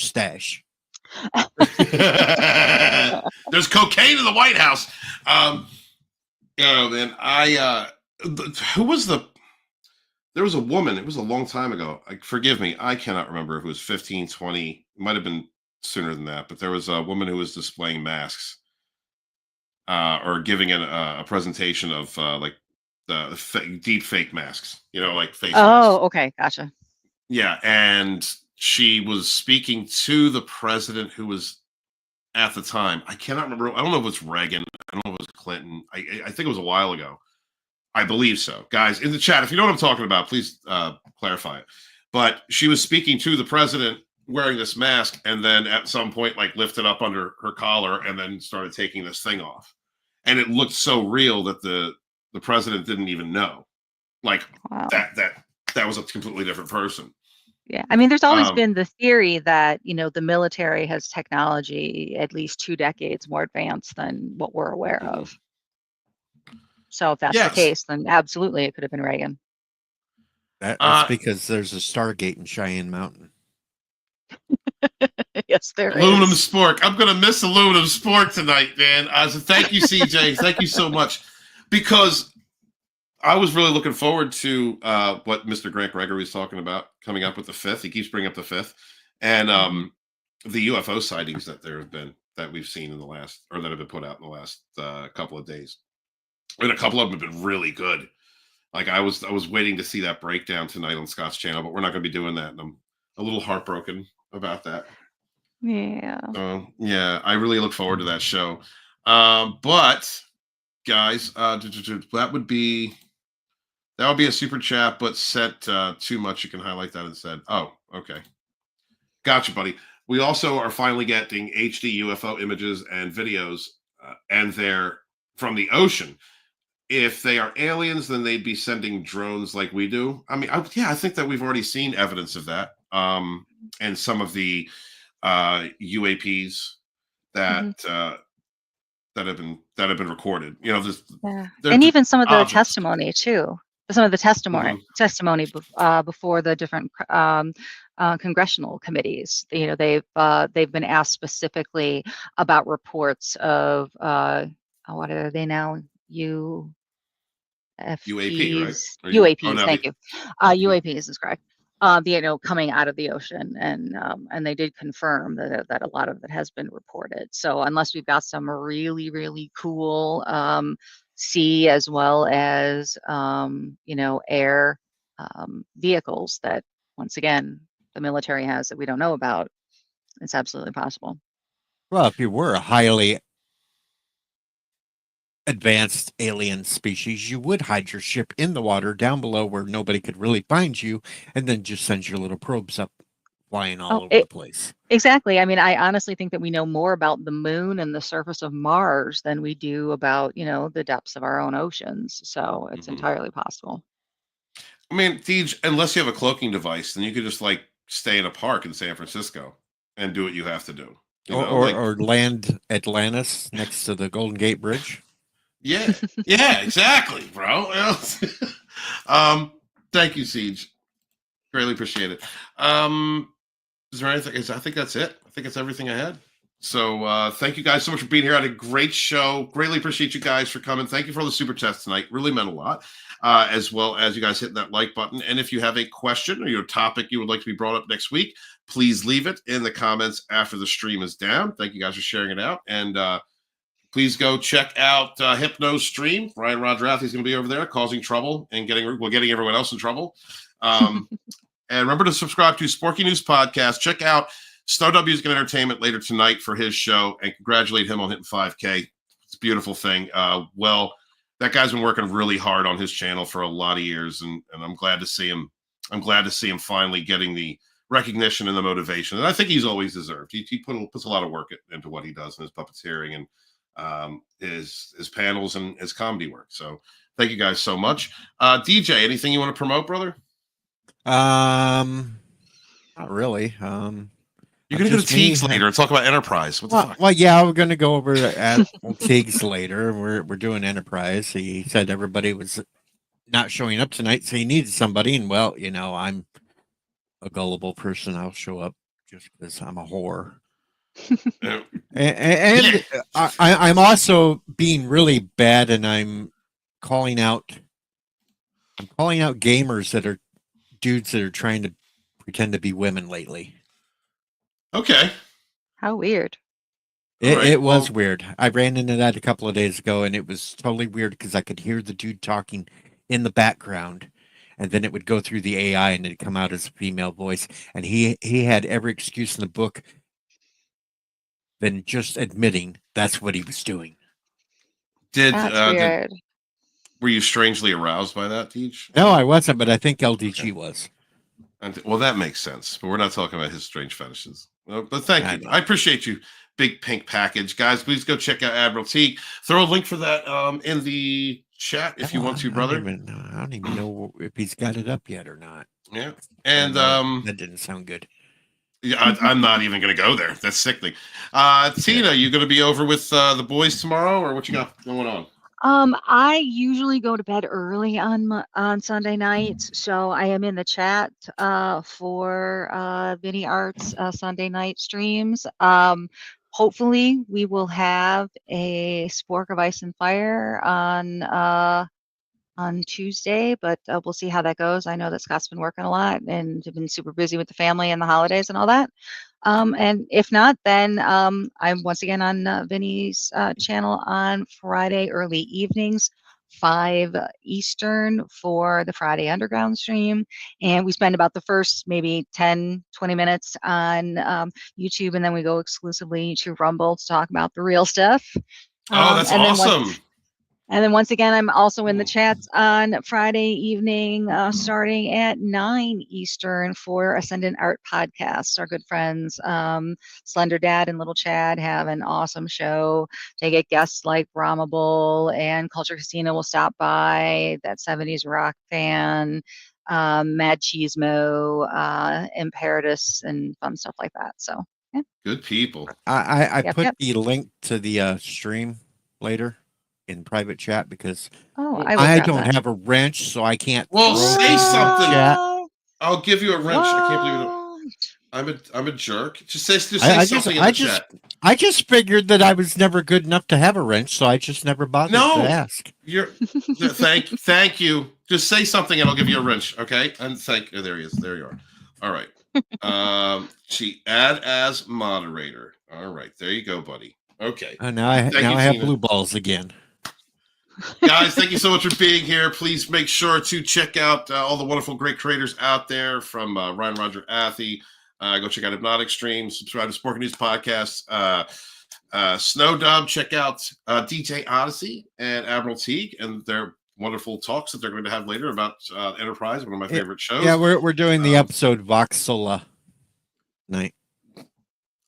stash. There's cocaine in the White House. Man, there was a woman, it was a long time ago. Forgive me, I cannot remember if it was 15, 20, it might have been sooner than that, but there was a woman who was displaying masks or giving a presentation of like the deep fake masks, like face masks. Oh, okay, gotcha. Yeah, and she was speaking to the president who was at the time. I cannot remember. I don't know if it was Reagan. I don't know if it was Clinton. I think it was a while ago. I believe so. Guys, in the chat, if you know what I'm talking about, please clarify it. But she was speaking to the president wearing this mask, and then at some point, like, lifted up under her collar and then started taking this thing off. And it looked so real that the president didn't even know. Like, Wow. that was a completely different person. Yeah, I mean, there's always been the theory that, the military has technology at least 2 decades more advanced than what we're aware of. So if that's the case, then absolutely it could have been Reagan. That's because there's a Stargate in Cheyenne Mountain. Yes, there Aluminum is. Spork. I'm going to miss Aluminum Spork tonight, man. So thank you, CJ. Thank you so much. Because I was really looking forward to what Mr. Grant Gregory was talking about coming up with the 5th. He keeps bringing up the 5th. And the UFO sightings that there have been, that we've seen in the last, or that have been put out in the last couple of days. And a couple of them have been really good. Like I was waiting to see that breakdown tonight on Scott's channel, but we're not going to be doing that. And I'm a little heartbroken about that. Yeah. Yeah, I really look forward to that show. But guys, that would be a super chat, but set too much. You can highlight that instead. Oh, okay. Gotcha, buddy. We also are finally getting HD UFO images and videos, and they're from the ocean. If they are aliens, then they'd be sending drones like we do. I mean, I think that we've already seen evidence of that. And some of the UAPs that that have been recorded. And even some of the testimony too. Some of the testimony before the different congressional committees. They've been asked specifically about reports of what are they now? UAPs, right? UAPs, thank you. UAPs is correct. Coming out of the ocean, and they did confirm that a lot of it has been reported. So unless we've got some really, really cool sea as well as air vehicles that, once again, the military has that we don't know about, it's absolutely possible. Well, if you were a highly advanced alien species, you would hide your ship in the water down below where nobody could really find you, and then just send your little probes up flying all over the place. Exactly. I mean, I honestly think that we know more about the moon and the surface of Mars than we do about, the depths of our own oceans. So it's entirely possible. I mean, Deej, unless you have a cloaking device, then you could just stay in a park in San Francisco and do what you have to do. Or land Atlantis next to the Golden Gate Bridge. Yeah, exactly, bro. Thank you, Siege. Greatly appreciate it. Is there anything? I think that's it. I think that's everything I had. So thank you guys so much for being here. I had a great show. Greatly appreciate you guys for coming. Thank you for all the super chats tonight. Really meant a lot. As well as you guys hitting that like button. And if you have a question or your topic you would like to be brought up next week, please leave it in the comments after the stream is down. Thank you guys for sharing it out. And please go check out Hypno's stream. Ryan Rodrath is going to be over there causing trouble and getting everyone else in trouble. And remember to subscribe to Sporky News Podcast. Check out Snow W's Good Entertainment later tonight for his show, and congratulate him on hitting 5K. It's a beautiful thing. That guy's been working really hard on his channel for a lot of years, and I'm glad to see him. I'm glad to see him finally getting the recognition and the motivation that I think he's always deserved. He puts a lot of work into what he does in his puppeteering and his panels and his comedy work. So thank you guys so much. DJ, anything you want to promote, brother? Not really. You're gonna go to Teagues later and talk about Enterprise. What the fuck? Well, yeah, we're gonna go over at Teagues later. We're doing Enterprise. He said everybody was not showing up tonight, so he needed somebody. And well, I'm a gullible person. I'll show up just because I'm a whore. and I'm also being really bad, and I'm calling out gamers that are dudes that are trying to pretend to be women lately. Okay. How weird. It was weird. I ran into that a couple of days ago, and it was totally weird because I could hear the dude talking in the background, and then it would go through the AI and it'd come out as a female voice. And he had every excuse in the book than just admitting that's what he was doing. Were you strangely aroused by that, Deej? No, I wasn't, but I think LDG was. Well, that makes sense, but we're not talking about his strange fetishes. But thank you. I appreciate you. Big pink package. Guys, please go check out Admiral Teague. Throw a link for that in the chat if you want to, brother. I don't even know if he's got it up yet or not. Yeah. And that didn't sound good. Yeah, I'm not even going to go there. That's sickening. Tina, you going to be over with the boys tomorrow, or what you got going on? I usually go to bed early on Sunday nights, so I am in the chat for Vinny Art's Sunday night streams. Hopefully, we will have a Spork of Ice and Fire on Tuesday, but we'll see how that goes. I know that Scott's been working a lot and been super busy with the family and the holidays and all that. And if not, then I'm once again on Vinny's channel on Friday early evenings, 5 Eastern for the Friday Underground stream. And we spend about the first maybe 10, 20 minutes on YouTube, and then we go exclusively to Rumble to talk about the real stuff. Oh, that's awesome. And then once again, I'm also in the chats on Friday evening, starting at 9 Eastern for Ascendant Art Podcast. Our good friends, Slender Dad and Little Chad, have an awesome show. They get guests like Bramable, and Culture Casino will stop by, that 70s rock fan, Mad Cheesemo, Imperatus, and fun stuff like that. So, yeah. Good people. I put the link to the stream later in private chat because I don't have a wrench, so I can't. Well, say something. I'll give you a wrench. I can't believe it. I'm a jerk. Just say something in the chat. I just figured that I was never good enough to have a wrench, so I just never bothered to ask. Thank you. Just say something and I'll give you a wrench, okay? And there he is. There you are. All right. She add as moderator. All right, there you go, buddy. Okay. Now I have blue balls again. Guys, thank you so much for being here. Please make sure to check out all the wonderful, great creators out there, from Ryan Roger Athy. Go check out Hypnotic Stream. Subscribe to Spork News Podcasts. Snow Dub. Check out DJ Odyssey and Admiral Teague and their wonderful talks that they're going to have later about Enterprise, one of my favorite shows. Yeah, we're doing the episode Voxola night.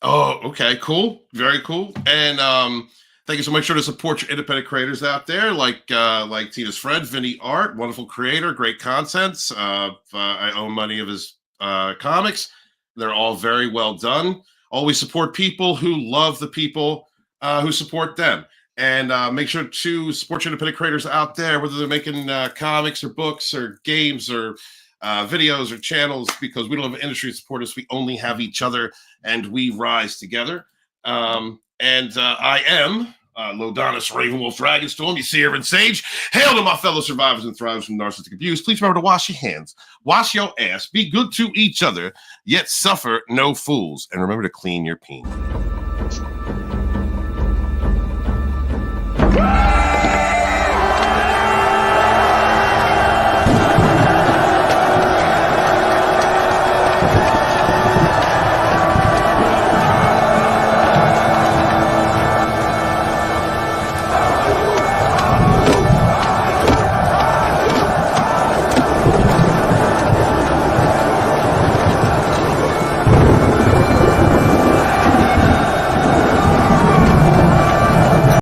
Oh, okay, cool, very cool. And thank you so much. Make sure to support your independent creators out there, like Tina's friend Vinny Art, wonderful creator, great content. I own many of his comics. They're all very well done. Always support people who love the people who support them. And make sure to support your independent creators out there, whether they're making comics or books or games or videos or channels, because we don't have an industry to support us. We only have each other, and we rise together. I am Lodonis Ravenwolf Dragonstorm. You see her in Sage. Hail to my fellow survivors and thrivers from narcissistic abuse. Please remember to wash your hands, wash your ass, be good to each other, yet suffer no fools, and remember to clean your peen.